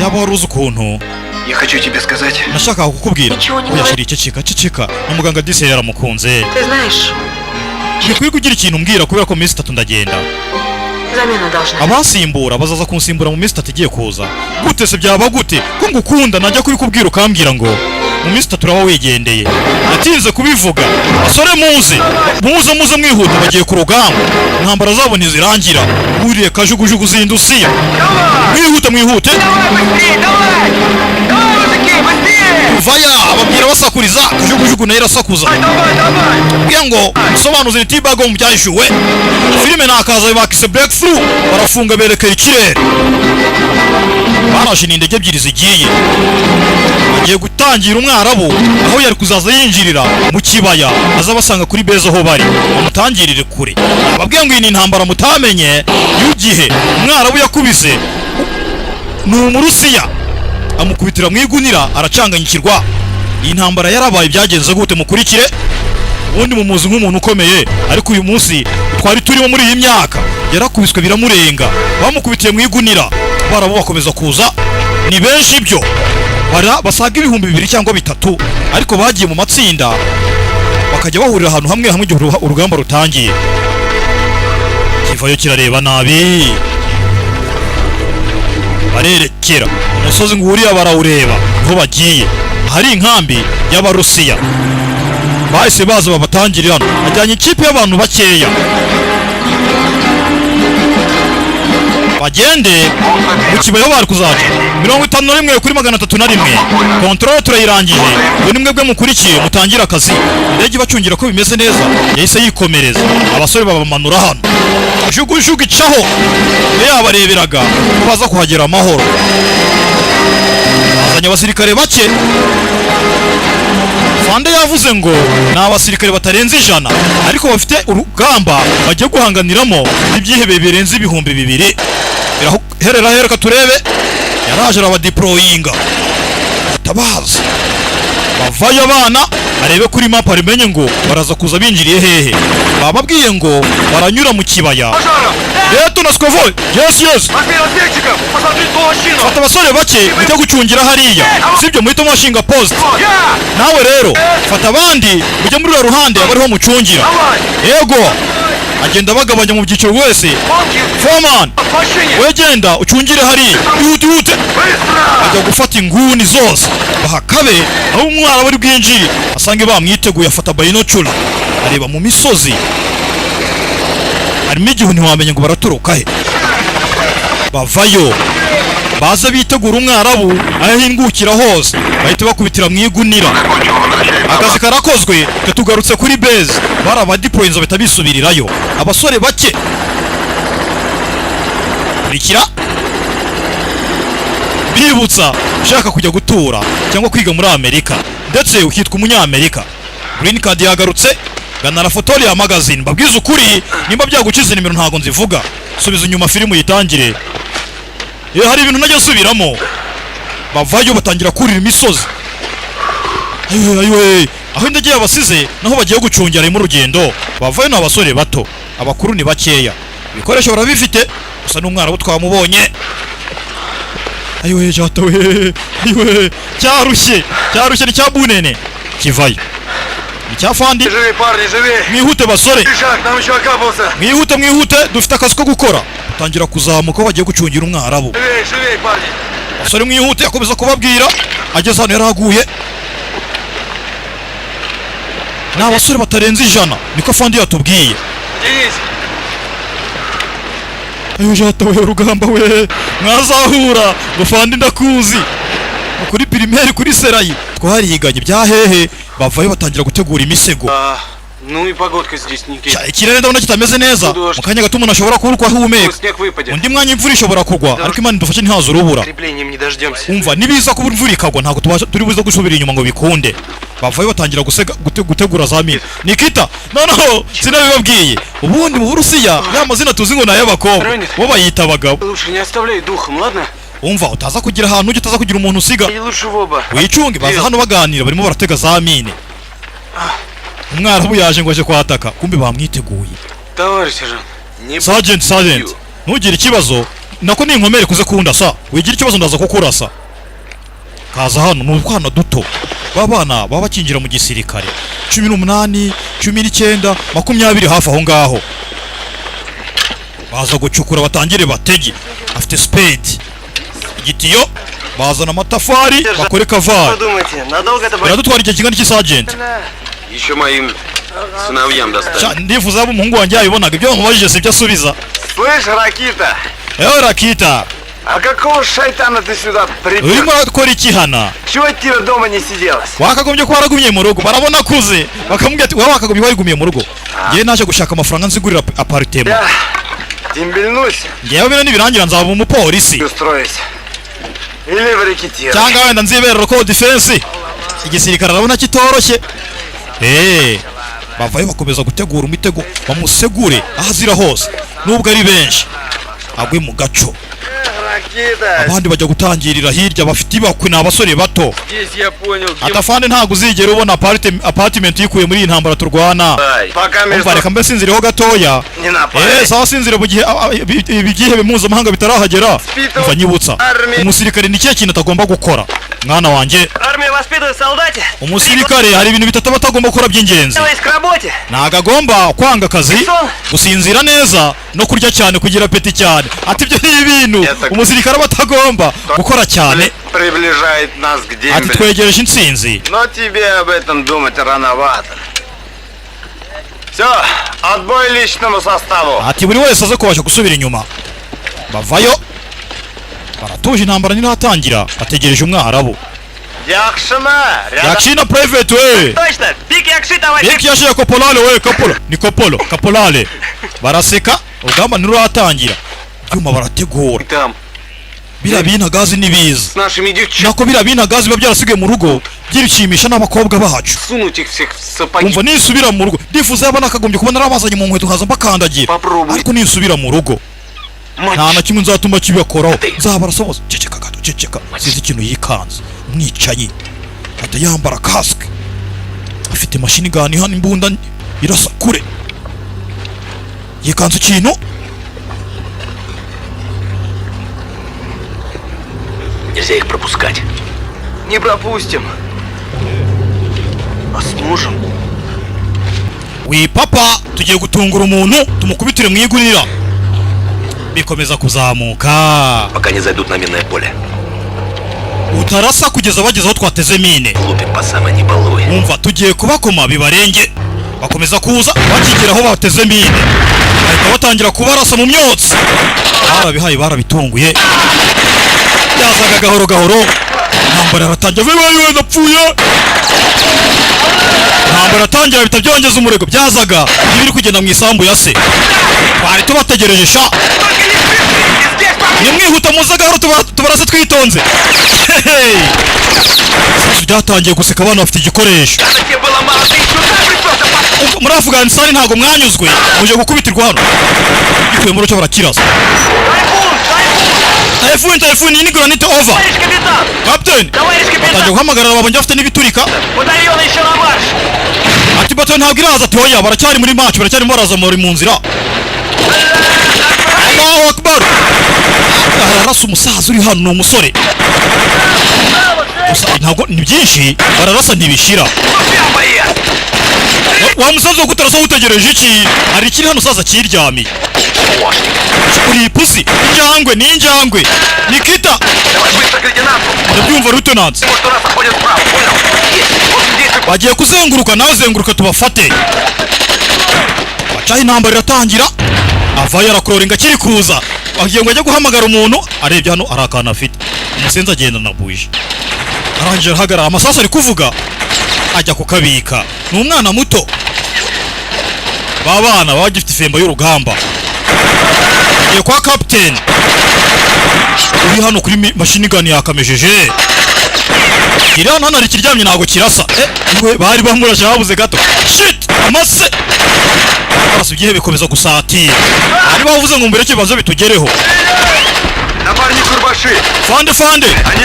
Yaba waruzi ukuntu. Я хочу тебе сказать. Nashaka kukubwira. Oya sheri, ceceka. Umuganga disi yaramukunze. Ты знаешь, Ntikwiye kugira ikintu umbwira kubera ko minsi 3 ndagenda. замена должна. Abasimbura bazaza kunsimbura mu minsi 3 igiye kuza. Gute se byaba gute? Ko ngukunda najya kubikubwira ukambwira ngo mu minsi 3 uraba wigendeye. Natinze kubivuga. Basore muze mwihuta, bagiye ku rugamba. Intambara zabo ntizirangira. Buriye kajugujugu zindusiya. Mwihute. Vaya, ababwira basakuriza, kajugujugu nayo irasakuza. Kugira ngo usobanuze itibago mu byashuwe. Filime nakaza bakise breakthrough, barafunga berekera ikirere. Barashe n'indege ebyiri zigiye. Bagiye gutangira umwarabu aho yari kuzaza yinjirira mu kibaya, azabasanga kuri beza aho bari. Amutangirire kure. Babwiye ngo iyi ni intambara mutamenye y'ugihe umwarabu yakubise ni umurusiya. Amukubitira mu igunira, aracanganyikirwa. Iyi ntambara yarabaye, byagenze gute mukurikire. Ubundi mumuzi nk'umuntu ukomeye, ariko uyu munsi twari turimo muri iyi myaka yarakubiswe biramurenga. Bamukubitiye mu igunira, barabo bakomeza kuza. Ni benshi ibyo. Basaga 2,000 cyangwa 3, ariko bagiye mu matsinda bakajya bahurira ahantu hamwe igihe urugamba rutangiye. Kivayo kirareba nabi. Barerekera umusozi nguriya barawureba aho bagiye. Hari inkambi y'Abarusiya. Bahise baza babatangirira hano. Ajyanye ikipe y'abantu bakeya. bagende mu kibaya bari kuzaca 51 kuri 301. Control turayirangije, ubu nimwe bwe mukurikiye mutangira akazi. Indege bacungira ko bimeze neza yahise yikomereza, abasore babamanura hano jugujugu icaho yabareberaga baza kuhagera amahoro. Bazanye abasirikare bake, Fande yavuze ngo ni abasirikare batarenze 100 ariko bafite urugamba bagiye guhanganiramo ibyihebe birenze 2,000. Hereka turebe, yaraje arabadeployinga tabaza bavayo abana arebe kuri map arimenye ngo baraza kuza binjiriye hehe. Bababwiye ngo baranyura mu kibaya. Yeto na Skovoy. Yes. Fata abasore bake mujya gucungira hariya, sibyo muhita mushinga post. Nawe rero fata abandi mujya muri ruhande abariho mucungira. Yego agenda bagabanya mu byiciro wese. Foreman wegenda ucungire hariya yute ajya gufata inguni zose bahakabe aho umwara bari bwinjire asange bamwiteguye. Afata binocular areba mu misozi, harimo igihe ntiwamenye ngo baraturuka he. Bavayo baza bitegura umwarabu ahingukira hose bahita bakubitira mu igunira. Akazi karakozwe, tugarutse kuri base. Bari abadeployinze bahita bisubirirayo. Abasore bake kurikira bibutsa ushaka kujya gutura cyangwa kwiga muri Amerika ndetse ukitwa umunyamerika. Green card yagarutse, gana la Fotolia magazine. Babwiza ukuri, nimba byagukize nimero ntago nzivuga, subiza inyuma filmu yitangire. Hari ibintu najya subiramo. Bavayo batangira kurira imisozi. Ayo aho indege yabasize naho bagiye gucungira mu rugendo. Bavayo n'abasore bato, abakuru ni bakeya. Ibikoresho barabifite, gusa n'umwara bo twamubonye. Ayo jato we. Cyarushye ni cyabunene kivayo. Icyafandi mwihute basore, mwihute dufite akazi ko gukora. Tangira kuzamuka bagiye gucungira umwarabu. Basore mwihute, akomeza kubabwira ageze hano yaraguye. Ni abasore batarenze 100 niko Fandi yatubwiye. Ayo jato we rugamba we mwazahura ngo Fandi ndakuzi kuri primaire kuri Serayi twariganye bya hehe. Bavayo batangira gutegura imisego. Ну и погодка здесь Никита. Ikirere ndabona kitameze neza, mu kanya gato umuntu ashobora kuruka ahumeka. Undi mwanya imvura ishobora kugwa, ariko Imana idufashe ntihaze urubura. Umva nibiza kuba imvura ikagwa ntago turi buze gusubira inyuma ngo bikunde. Bavayo batangira gutegura za mine. Nikita noneho sinabibabwiye, ubundi mu Burusiya y'amazina tuzi ngo nayo abakobwa bo bayita abagabo. Umva utaza kugira ahantu ujye utaza kugira umuntu usiga. Wicunge baza hano baganira barimo baratega za mine. Umwarabu yaje ngo aje kwataka, kumbe bamwiteguye. Sergeant ntugire ikibazo, nako ninkomere kuze kundasa. Wigira ikibazo ndaza kukurasa. Kaza hano n'ubwana duto babana baba bakingira mu gisirikare 18 19 20 hafi aho ngaho. Baza gucukura batangire batege. Afite spade igitiyo, bazana amatafari bakore kavari. Biradutwara igihe kingana iki Sergeant? Еще моим сыновьям достать. Ndifuza abo umuhungu wanjye yabibonaga ibyo bamubajije sibyo asubiza. Слышь, Ракита? Ракита. А какого шайтана ты сюда прибыл? Urimo urakora iki hana? Чего тебе дома не сиделось? Wakagombye ko waragumye mu rugo. Barabona kuze. Bakamubwira ati wowe wakagombye warigumiye mu rugo. Ngiye naje gushaka amafaranga nzigurira apartment. Дембельнусь. Ngiye bino nibirangira nzaba umupolisi. Устроись. Или в рекетир. Cyangwa wenda nzibera ko defense. Igisirikare arabona kitoroshye. Bavayo bakomeza gutegura imitego bamusegure ahazira hose nubwo ari benshi agwe mu gaco. Abandi bajya gutangirira hirya bafite ibakwe n'abasore bato. Atafande ntago uzigera ubona apartment yikuye muri intambara turwana. Umva reka mbe sinzireho gatoya. Sawa sinzire mu gihe ibigihe mpuzamahanga bitarahagera. Umva nyibutsa umusirikare ni cyo kintu atagomba gukora. Mwana wanje umusirikare hari ibintu bitatu batagomba gukora by'ingenzi. Ntago agomba kwanga akazi, gusinzira neza no kurya cyane kugira apeti cyane. Ati ibyo ni ibintu umusirikare batagomba gukora cyane. Ati twegereje intsinzi. Но тебе об этом думать рановато. Все, отбой личному составу. Ati buri wese aze kubasha gusubira inyuma. bavayo baratuje intambara ntiratangira bategereje umwarabu Якшина! yakshina private we Точно! Пик Якши, товарищ! Beki yashiye kopolale we kopolo ni kopolo kapolale baraseka urugamba ntiruratangira byuma barategura Там, bira bina gazi nibiza с нашими девчонками, nako bira bina gazi biba byarasigaye mu rugo byibishimisha n'abakobwa bacu сунуть их всех в сапоги. umva nisubira mu rugo ndifuza yaba nakagombye kuba narabazanye mu nkweto nkaza mbakandagira Попробуй. ariko nisubira mu rugo nta na kimwe nzatuma kibakoraho nzabarasohoza ceceka gato ceceka sizi ikintu yikanze umwicanyi ata yambara kasike afite mashini gani hano imbunda irasa kure yikanze ikintu Нельзя их пропускать. Не пропустим. А с мужем? wi papa tugiye gutungura umuntu tumukubitire mu igurira bikomeza kuzamuka Пока не зайдут на минное поле. utarasa kugeza bageze aho twateze mine Лупим по самой не балуй. umva tugiye kubakoma bibarenge bakomeza kuza bakigera aho bateze mine bahita batangira kubarasa mu myotsi barabihaye barabitunguye byazaga gahoro gahoro intambara iratangira bibaye ndapfuye intambara iratangira bihita byongeza umurego byazaga ibiri kugenda mu isambu ya se twari tubategereje sha nimwihuta muze gahoro tubarase twitonze byatangiye guseka abana bafite igikoresho muri Afghanistan ntago mwanyuzwe muje gukubitirwa hano gikuye mu rucyo barakirasa Typhoon ni granite over Captain batangiye guhamagarira babonye bafite n'ibiturika Батальон еще на марш! ati bato ntabwo iraza ati oya baracyari muri match baracyarimo baraza muri mu nzira Allahu Akbar ararasa umusaza uri hano ni umusore gusa ntabwo ni byinshi bararasa ntibishira wa musaza wo kutarasa utegereje iki hari ikiri hano saza kiryamiye uri ipusi injangwe ni injangwe Nikita Давай быстро к лейтенанту. ndabyumva lieutenant Потому что нас обходят справа, понял? Есть. Вот здесь и bagiye kuzenguruka nawe zenguruka tubafate bacaho intambara iratangira avayo arakuroringa akiri kuza agiye ngo ajye guhamagara umuntu arebye hano ari akantu afite umusenzi agenda na buje arangije arahagarara amasasu ari kuvuga ajya kukabika ni umwana muto babana baba bagifite ifemba y'urugamba agiye kwa captain uri hano kuri machine gun yakamejeje iri hano hari ikiryamye ntago kirasa we bari bamurashe babuze gato shit amase barasa igihe bikomeza gusatira ari bavuze ngo mbere kibazo bitugereho напарник Курбаши. fande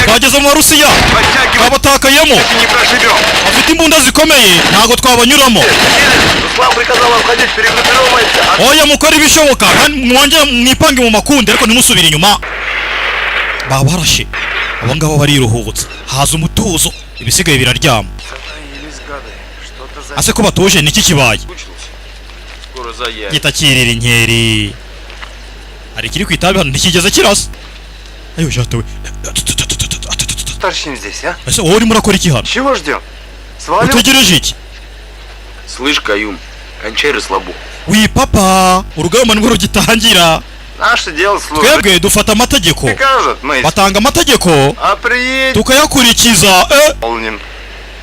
twageze mu Rusiya Подтягивай. twabatakayemo Не проживем. bafite imbunda zikomeye ntago twabanyuramo Руслан приказал обходить, перегруппировывайся. oya mukora ibishoboka kandi mwongere mwipange mu makundi ariko ntimusubire inyuma babarashe abo ngabo bariruhutse haza umutuzo ibisigaye biraryama ase ko batuje niki kibaye Скоро заявит. gita kirira inkeri hari kiri kwitabi hano ntikigeze kirasa ayo jatawe Торчим здесь, а? ese wowe urimo urakora iki hano Чего ждем? Свалим? utegereje iki Слышь, Каюм, кончай расслабу. wi papa urugamba nibwo rugitangira Наше дело служить. twebwe dufata amategeko Прикажут, мы batanga amategeko а приедем, tukayakurikiza полним.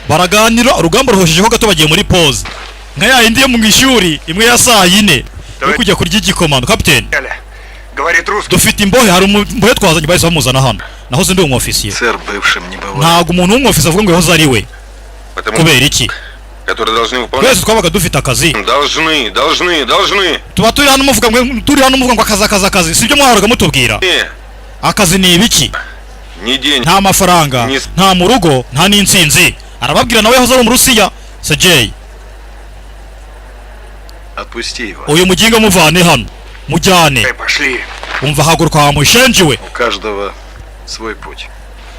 baraganira urugamba ruhoshejeho gato bagiye muri pause nka ya yindi yo mu ishuri imwe ya saa yine yo kujya kurya igikomando captain Говорит русский. dufite imbohe hari umbohe twazanye bahise bamuzana hano nahoze ndi umwofisiye Сэр, бывшим не бывает. ntago umuntu w'umwofisiye avuga ngo yahoze ari we Потому kubera iki которые должны выполнять. twese twabaga dufite akazi Должны. tuba turi hano muvuga ngo akazi sibyo mwahoraga mutubwira akazi ni ibiki Не день. nta mafaranga nta mu rugo nta n'intsinzi arababwira nawe yahoze ari mu Rusiya Sergey Отпусти его. uyu muginga muvane hano mujyane Пошли. umva haguruka wa mushenjiwe У каждого свой путь.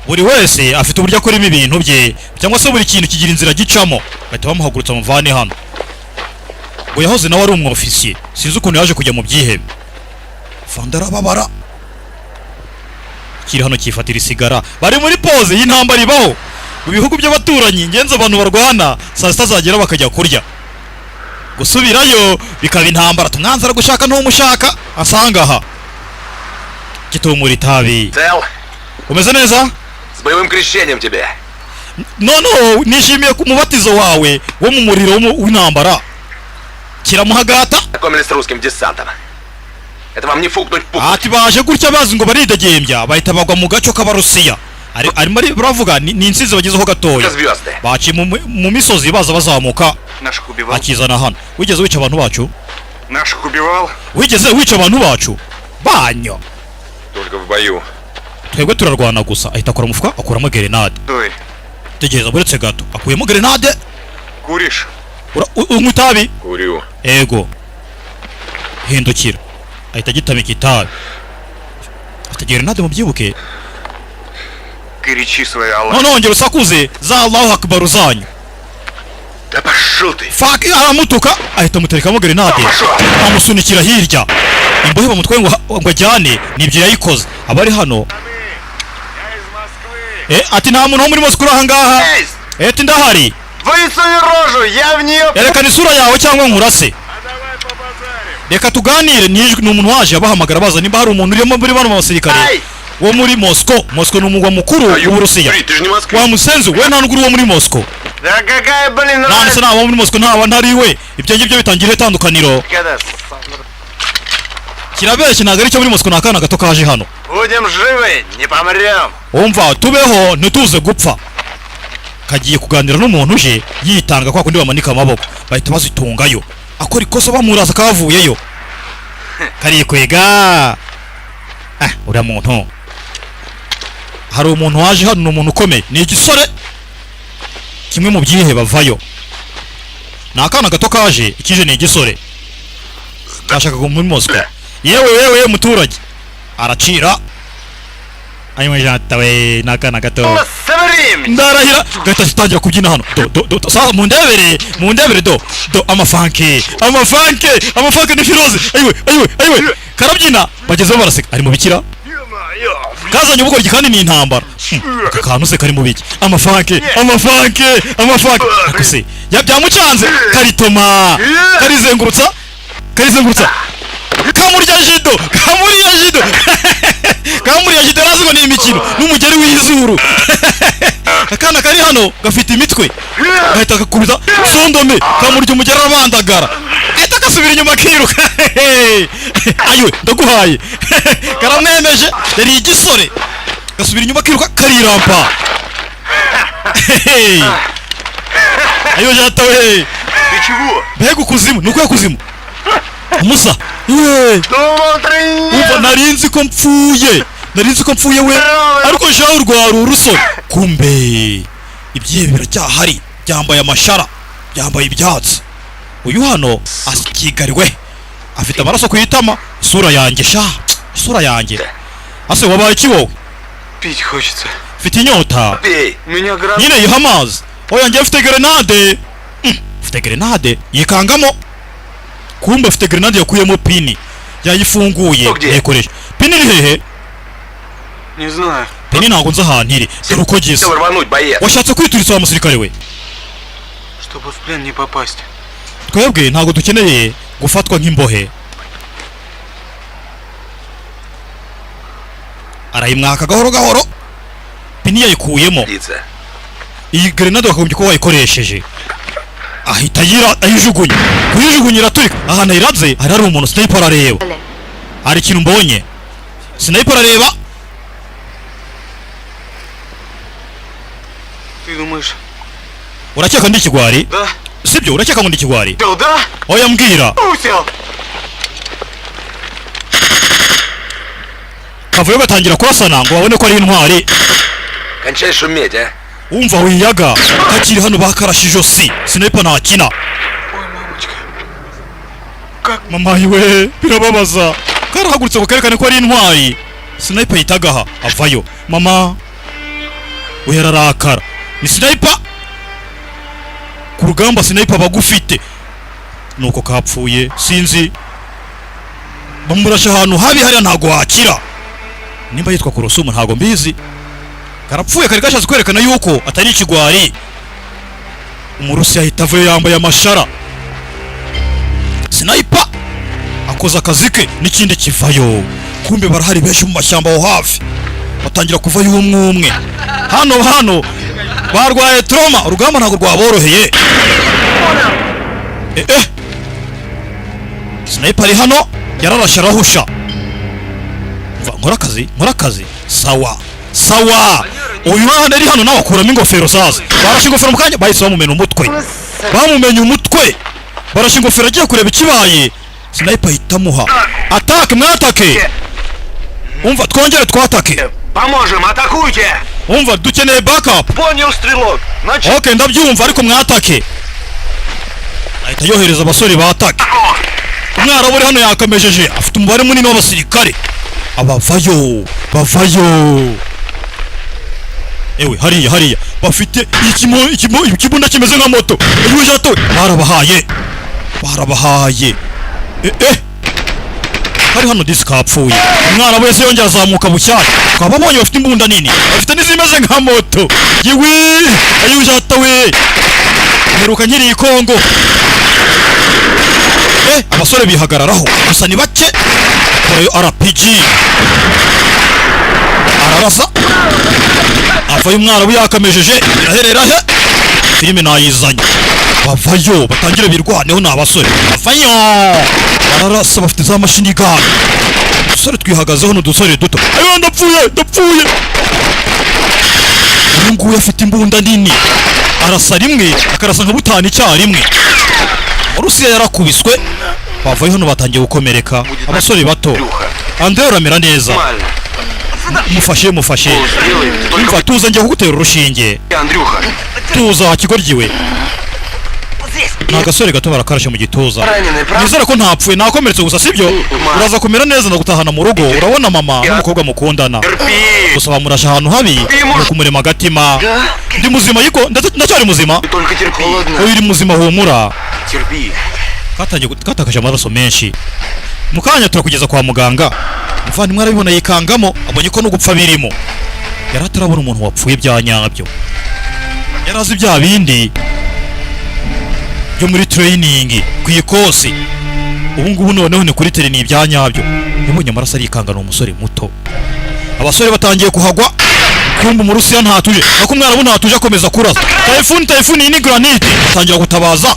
buri wese afite uburyo akoramo ibintu bye cyangwa se buri kintu kigira inzira gicamo bahita bamuhagurutsa muvane hano ngo yahoze nawe ari umwofisiye sinzi ukuntu yaje kujya mu byihebe fanda arababara kiri hano kifatira isigara bari muri pause y'intambara ibaho mu bihugu by'abaturanyi ngenzi abantu barwana saa sita zagera bakajya kurya gusubirayo bikaba intambara tumwanzara gushaka n'umushaka asanga aha gitumura itabi. Цел? Umeze neza? С боевым крещением тебе. No, nishimiye ku mubatizo wawe wo mu muriro w'intambara. Kiramuhagata. Знакомились с русским десантом. Это вам не фукнуть пух. Ati baje gutya bazi ngo baridegembya bahita bagwa mu gaco k'abarusiya. Ari baravuga ni insinzi bagezeho gatoya. Звезды. Baci mu misozi baza bazamuka. Наших убивал. Akizana hano. Wigeze wica abantu bacu? Наших убивал. Wigeze wica abantu bacu? Banyo. Только в бою. Twebwe turarwana gusa. Ahita akora umufuka akuramo grenade. Стой. Tegereza buretse gato. Akuyemo grenade. Куришь? Unywa itabi? Курю. Ego. Hindukira. Ahita agitamika itabi. Afite grenade mubyibuke. Кричи свои Аллах. None ongera usakuze za Allahu Akbar zanyu. Да пошел ты. Fuck aramutuka ahita amuterekamo grenade. Amusunikira hirya. Imbohe bamutwaye ngo ajyane nibyo yayikoze. Abari hano. Ati nta muntu wo muri Moscow aha ngaha. Ati ndahari. Высуни рожу, я в нее... Erekana isura yawe cyangwa nkurase. Reka tuganire ni umuntu waje abahamagara baza nimba hari umuntu urimo muri bano basirikare wo muri Moscow. Moscow ni umugwa mukuru w'Uburusiya. Ты же не Москва. Wa musenzu we nta n'uguru wo muri Moscow. Да какая, блин, None se nabo muri Moscow ntaba ntari we. Ibyo ngibyo bitangira itandukaniro. Kirabeshye ntago ari cyo muri Moscow nakana gato kaje hano. Будем живы, не помрем. Umva tubeho ntituze gupfa. Kagiye kuganira n'umuntu uje yitanga kwa kundi bamanika amaboko bahita bazitungayo. Akora ikosa bamuraza kavuyeyo. Kari kwega. Uriya muntu. Hari umuntu waje hano n'umuntu ukomeye. Ni igisore. Kimwe mu byihe bavayo. Nakana gato kaje ikije ni igisore. Kashaka muri Moscow. Yewe muturage. Aracira. Ayo janta we nakana gato. Ndarahira gahita zitangira kubyina hano. Sasa mundebere do amafanke ni firoze. Ayiwe karabyina bagezeho baraseka ari mu bikira. Kazanye ubugoryi kandi ni intambara. Akantu se kari mu biki. Amafanke. Akuse byamucanze karitoma. Karizengurutsa. Kamurya jido. Razigo ni imikino n'umugeri w'izuru. Akana kari hano gafite imitwe. Gahita gakubiza sondome kamurya umugeri arabandagara. Gahita gasubira inyuma kiruka. Ayiwe ndaguhaye. Karamwemeje yari igisore. Gasubira inyuma kiruka karirampa. Ayo jata we. Ты чего? Mbega ukuzimu nuko yakuzimu. Musa. Umva narinzi ko mpfuye we ariko shaho urwara uruso kumbe ibyihe biracyahari byambaye amashara byambaye ibyatsi. Uyu hano asikigariwe afite amaraso kuyitama isura yanjye ase wabaye iki wowe? Пить хочется. Mfite inyota. Меня гранат... Nyine yiha amazi. Oya njye mfite grenade yikangamo. Kumbe afite grenade yakuyemo pini yayifunguye yayikoresha. Pini iri hehe? Не знаю. Pini ntago nzi ahantu iri. Dore uko gisa. Washatse kwituritsa wa musirikare we? Чтобы в плен не попасть. Twebwe ntago dukeneye gufatwa nk'imbohe. Arayimwaka gahoro. Pini yayikuyemo. Iyi grenade wakagombye ko wayikoresheje. Ahita ayijugunya. Kuyijugunyira turika. Ahantu ayiraze hari umuntu sniper areba. Hari ikintu mbonye. Sniper areba. Ты думаешь? Urakeka ndi ikigwari? Да. Sibyo urakeka ngo ndi ikigwari? Да. Oya mbwira. Усел. Kavuye batangira kurasana ngo babone ko ari intwari. Кончай шуметь, а? Umva wiyaga kakiri hano bakarashe ijosi. Sniper ntakina. Ой, мамочка. Как? Mama yiwe birababaza. Karahagurutse ngo kerekane ko ari intwari. Sniper yitagaha avayo. Mama we yararakara. Ni sniper ku rugamba sniper bagufite. Nuko kapfuye sinzi. Bamurasha ahantu habi hariya ntago wakira. Nimba yitwa Kurusumu ntago mbizi. Karapfuye kari gashatse kwerekana yuko atari ikigwari. Umurusi yahita avuye yambaye amashara. Sniper yakoze akazi ke n'ikindi kivayo. Kumbe barahari benshi mu mashyamba aho hafi, batangira kuvayo umwe hano barwaye trauma, urugamba ntabwo rwaboroheye. Sniper ari hano yararashe arahusha. Nkora akazi sawa. Uyu mwana ari hano nawe akuramo ingofero sasa. Barashe ingofero mu kanya bahise bamumenya umutwe. Barashe ingofero agiye kureba ikibaye. Sniper itamuha. Mwatake. Umva twongere twatake. Поможем, атакуйте! Umva dukeneye backup. Понял, стрелок. Значит, Okay, ndabyumva ariko mwatake. Ahita yohereza abasore batake. Umwarabu uri hano yakamejeje afite umubare munini w'abasirikare. Bavayo. Ewe hariya bafite ikibunda kimeze nka moto. Yuje ato barabahaye. Hari hano disika apfuye. Umwarabu wese yongera azamuka bushyashya. Twababonye bafite imbunda nini, bafite n'izimeze nka moto. Yewe yuje ato we. Meruka nkiri i Kongo. Abasore bihagararaho gusa ni bake. Koreyo RPG ararasa avayo umwarabu yakamejeje iraherera he. Filime nayizanye bavayo batangire birwaneho n'abasore bavayo bararasa bafite za mashini gun. Dusore twihagazeho n'udusore duto. Ayo ndapfuye. Uyu nguyu afite imbunda nini arasa rimwe akarasa nka butani icyarimwe. Urusiya yarakubiswe bavayo hano batangiye gukomereka. Abasore bato Andre uramera neza. Mufashe umva tuza njye kugutera urushinge. Tuza kigoryiwe. Nta gasore gato barakarashe mu gituza. Nizera ko ntapfuye nakomeretse gusa sibyo. Uraza kumera neza ndagutahana mu rugo. Urabona mama n'umukobwa mukundana. Gusa bamurasha ahantu habi no kumurema agatima. Ndi muzima yiko ndacyari muzima. Uri muzima humura. Katakaje amaraso menshi. Mukanya turakugeza kwa muganga. Muvandi mwarabibona yikangamo abonye ko no gupfa birimo. Yaratarabona umuntu wapfuye byanyabyo. Yarazi bya bindi byo muri training ku ikosi. Ubu ngubu noneho ni kuri tereni ibyanyabyo. Yabonye amaraso arikangana umusore muto. Abasore batangiye kuhagwa. Kumba mu Rusiya ntatuje. Nako umwarabu ntatuje akomeza kurasa. Typhoon ni granite. Batangira gutabaza.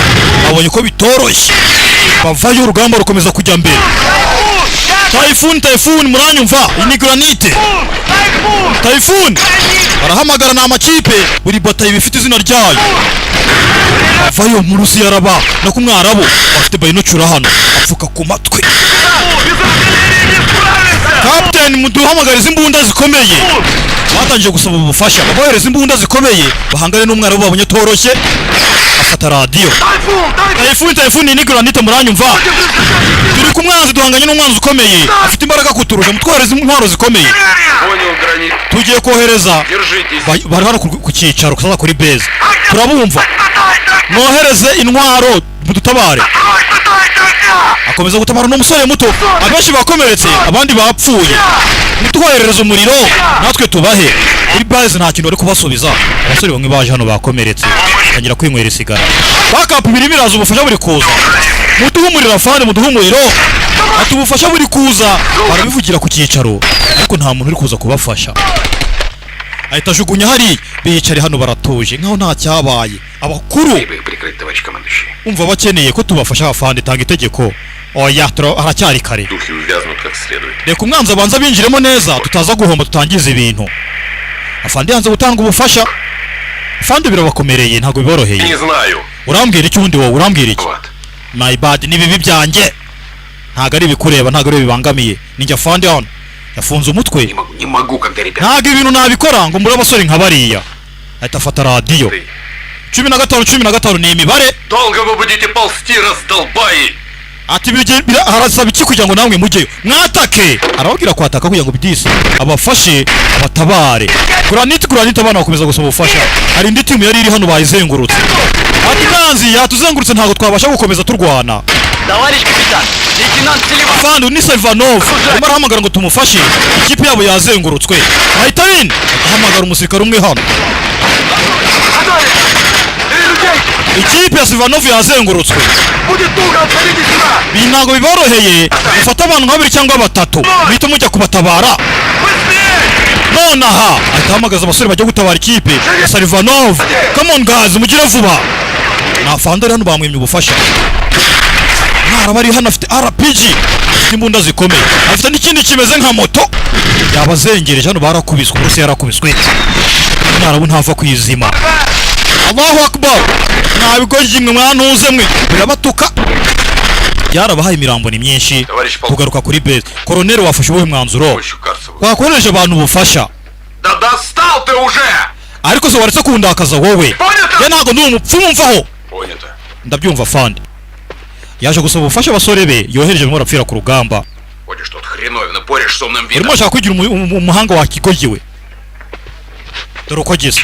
Abonye ko bitoroshye. Bavayo urugamba rukomeza kujya mbere. Typhoon muranyumva ni granite. Typhoon barahamagara n'amakipe buri batayi bifite izina ryayo. Bavayo mu Rusiya araba nako umwarabu afite bayinocura hano apfuka ku matwi. Captain muduhamagariza imbunda zikomeye. Batangiye gusaba ubufasha babohereza imbunda zikomeye bahangane n'umwarabu babonye toroshye afata radio. Typhoon ni granite muranyumva. Turi kumwanzi duhanganye n'umwanzi ukomeye afite imbaraga kuturusha mutwohereza intwaro zikomeye. Tugiye kohereza bari hano ku cyicaro kuzaza kuri base. Turabumva mwohereze intwaro mudutabare. Akomeza gutabara n'umusore muto abenshi bakomeretse abandi bapfuye. Nitwoherereza umuriro natwe tubahe kuri base nta kintu ari kubasubiza. Abasore bamwe baje hano bakomeretse tangira kwinywera isigara. Backup biraza ubufasha buri kuza. Muduhumurira fane muduhumuriro atubufasha buri kuza. Barabivugira ku cyicaro ariko nta muntu uri kuza kubafasha. Ahita ajugunya hari bicare hano baratuje nkaho nta cyabaye. Abakuru umva bakeneye ko tubafasha afande tanga itegeko. Oya haracyari kare. Reka umwanzi abanza binjiremo neza tutaza guhomba tutangiza ibintu. Afande yanze gutanga ubufasha. Afande birabakomereye ntago biboroheye. Urambwira iki undi wowe urambwira iki? My bad ni bibi byanjye. Ntago ari bikureba ntago ari bibangamiye. Ninjye afande hano. Yafunze umutwe. Ntago ibintu nabikora ngo mbura abasore nka bariya. Ahita afata radio. 15 ni imibare. Долго вы будете ползти, раздолбаи! Ati harasaba iki kugira ngo namwe mujyeyo mwatake. Arababwira kwataka kugira ngo bidise abafashe abatabare. Granite abana bakomeza gusaba ubufasha. Hari indi timu yari iri hano bayizengurutse. Ati kanzi yatuzengurutse ntago twabasha gukomeza turwana. Товарищ капитан, лейтенант Селиванов. Fandu ni Selvanov. Barahamagara ngo tumufashe. Ikipe yabo yazengurutswe. Ahita ahamagara umusirikare umwe hano. Людей! ikipe ya Sivanov yazengurutswe ntabwo biboroheye gufata abantu nka babiri cyangwa batatu bihita mujya kubatabara nonaha ahita ahamagaza abasore bajya gutabara ikipe ya Sarivanov. Come on guys, mugire vuba. Na founder hano bamwemye ubufasha. Mwara bari hano afite RPG, imbunda zikomeye. Afite n'ikindi kimeze nka moto. Yabazengereje hano barakubiswe, Rusi yarakubiswe. Mwara bu ntava kwizima. Allahu Akbar. Nabikoje imwe mwantuze mwe. Birabatuka. Yarabahaye imirambo ni myinshi. Kugaruka kuri base. Colonel wafashe ubuhe mwanzuro? Wakoresha abantu ubufasha. Да достал ты уже! Ariko se waretse kundakaza wowe. Ya ntago ndi umupfumu mvaho. Понято. Ndabyumva fandi. Yaje gusaba ubufasha abasore be yohereje mu rapfira ku rugamba. Ходишь тут хреновина, порешь с умным видом. Urimo shaka kugira umuhanga wa kigogiwe. Dore uko gisa.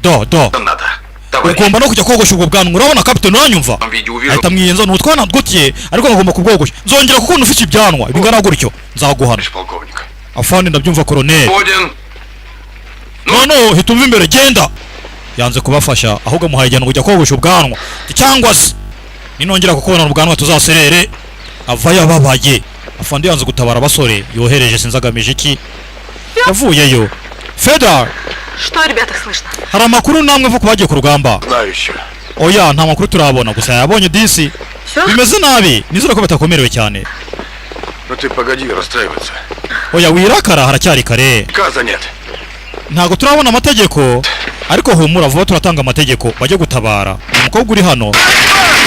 Do. Надо. Давай. Ugomba no kujya kogosha ubwo bwanwa. Urabona kapiteni uranyumva? Там видео увижу. Ahita mwiyenza n'utwana dutye ariko ngomba kubwogosha. Nzongera kuko ufite ibyanwa. Bingana gutyo. Nzaguhana. Полковник. Afandi ndabyumva colonel. Один. No, hitumva imbere genda. Yanze kubafasha ahubwo amuhaye ijyana kujya kogosha ubwanwa. Cyangwa se ninongera kukubona ubwanwa tuzaserere. Avayo ababaye. Afandi yanze gutabara abasore yohereje sinzagamije iki. Yavuyeyo. Fedar. Что, ребята, слышно? Hari amakuru namwe vuko bagiye ku rugamba. Знаю еще. Oya nta makuru turabona gusa yabonye DC. Bimeze nabi. Nizera ko batakomerewe cyane. Ну ты погоди расстраиваться. Oya wirakara haracyari kare. Каза нет. Ntago turabona amategeko ariko humura vuba turatanga amategeko bajye gutabara. Umukobwa uri hano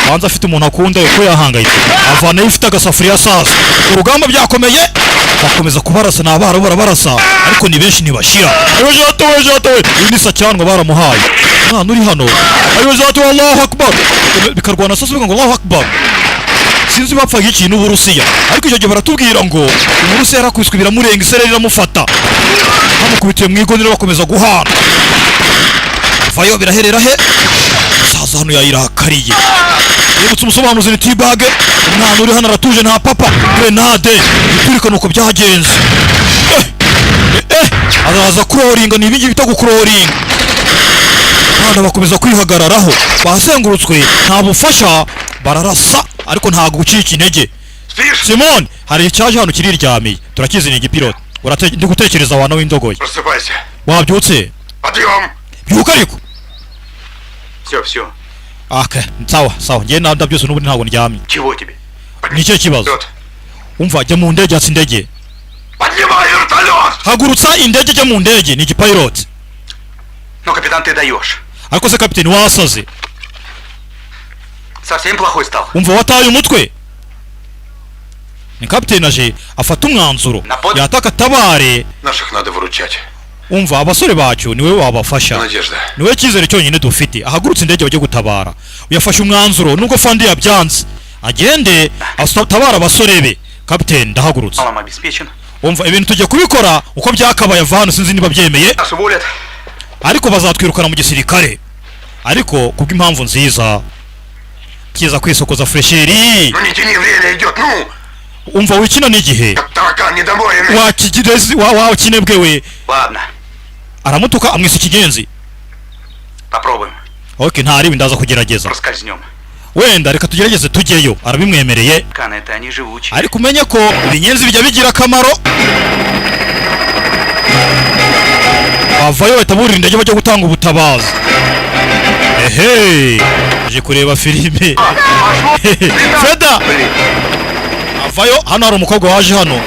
banza afite umuntu akunda uko yahangayitse. Avana ifite agasafuriya sasa. Urugamba byakomeye bakomeza kubarasa n'abara barabarasa ariko ni benshi ntibashira. Ayo jato we. Inisa cyanwa baramuhaye. Mwana uri hano. Ayo jato Allahu Akbar. Bikarwana sasa bivuga ngo Allahu Akbar. Sinzi bapfaga iki n'Uburusiya ariko icyo gihe baratubwira ngo Uburusiya yarakwiswe biramurenga isereri iramufata. Bamukubitiye mu igonero bakomeza guhana. Vayo biraherera he? Saza hano yayirakariye. Yibutse umusobanuzi ni T-bag. Umwana uri hano aratuje nta papa. Grenade. Iturika nuko byagenze. Araza crawling ni ibingi bita gucrawling. Abana bakomeza kwihagararaho. Basengurutswe nta bufasha bararasa ariko ntago gucika intege. Simon hari icyaje hano kiriryamiye. Turakizi ni igipilot. Ndi gutekereza wana w'indogoye. Просыпайся. Wabyutse? Подъем. Byuka ariko. Все. Okay, sawa. Ngiye nanda byose n'ubu ntago ndyamye. Чего тебе? Ni cyo kibazo. Umva jya mu ndege atsi ndege. Поднимай вертолет. Hagurutsa indege jya mu ndege ni igipilot. Ну, капитан, ты даешь. Ariko se kapiteni wasaze. Совсем плохой стал. Umva wataye umutwe. Ni kapiteni aje afata umwanzuro. Yataka tabare. Наших надо выручать. Umva abasore bacu niwe wabafasha. Надежда. Niwe cyizere cyonyine dufite. Ahagurutse indege bajye gutabara. Uyafashe umwanzuro nubwo fandi yabyanze. Agende atabara abasore be. Kapiteni ndahagurutse. Малом обеспечен. Umva ibintu tujye kubikora uko byakabaye avana sinzi niba byemeye. Нас уволят. Ariko bazatwirukana mu gisirikare. Ariko kubw'impamvu nziza. Kiza kwisokoza fresheri. Ну не тяни, время идет, ну! Umva wikina n'igihe. Как таракан недовоенный. Wakigirezi kinebwe we. Ладно, Aramutuka amwisa ikigenzi. попробуем. Okay, ntari ndaza kugerageza. Проскользнем. Wenda reka tugerageze tujyeyo. Arabimwemereye. Каны-то они живучие. Ariko umenye ko ibinyenzi bijya bigira akamaro. Bavayo bataburira indege bajya gutanga ubutabazi. Ehe, aje kureba filime. Feda. Avayo hano hari umukobwa waje hano.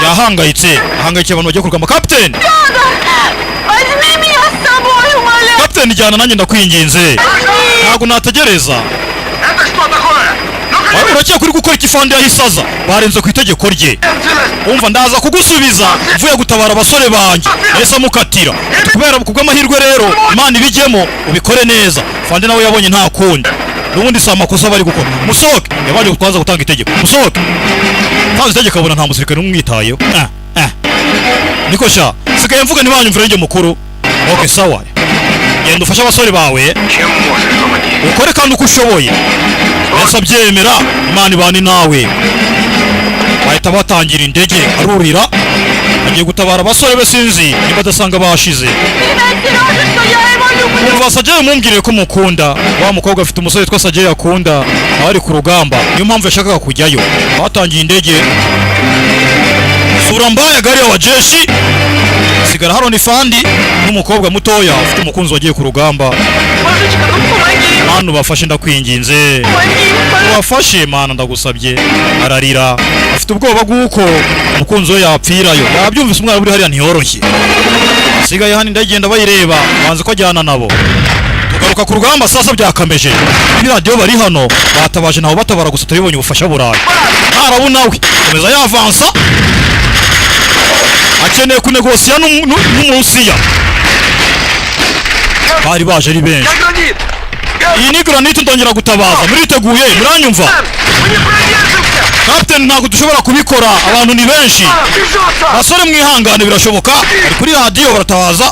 Yahangayitse, ahangayikiye abantu bagiye kurugamba. Captain! Возьми меня с собой, умоляю! Captain jyana nanjye ndakwinginze. Ntabwo nategereza. Это что такое? Ну-ка, Urakiye kuri gukora ikifandi yahisaza. Barenze ku itegeko rye. Umva ndaza kugusubiza mvuye gutabara abasore banjye. Ese amukatira. Kubera kubw'amahirwe rero Imana ibijyemo ubikore neza. Fandi nawe yabonye nta kundi. Nubundi si amakosa bari gukora. Musohoke yabanje kwanza gutanga itegeko. Musohoke. Tanze itegeko abona nta musirikare umwitayeho. Niko sha sigaye mvuga ntibanyumvira njye mukuru. Okay sawa. Genda ufashe abasore bawe. чем можешь помоги? Ukore kandi uko ushoboye. Ese byemera Imana ibani nawe. Bahita batangira indege arurira. Agiye gutabara abasore be sinzi niba adasanga bashize. Передай Сереже, что я его umva Sajay mumbwire ko mukunda wa mukobwa afite umusore witwa Sajay akunda aho ari ku rugamba niyo mpamvu yashakaga kujyayo batangiye indege sura mbaya gari wa jeshi sigara Haron Fandi n'umukobwa mutoya ufite umukunzi wagiye ku rugamba Manu bafashe ndakwinginze wafashe mana ndagusabye ararira afite ubwoba bw'uko umukunzi we yapfirayo yabyumvise umwana buri hariya ntiyoroshye sigaye hano ndagenda bayireba banze ko ajyana nabo tugaruka ku rugamba sasa byakameje kuri radio bari hano batabaje nabo batabara gusa turibonye ubufasha burayi Mwarabu nawe komeza yavansa akeneye kunegosiya n'umurusiya bari baje ari benshi iyi ni granite ndongera gutabaza muriteguye muranyumva Captain ntabwo dushobora kubikora abantu ni benshi basore mwihangane birashoboka ari kuri radio baratabaza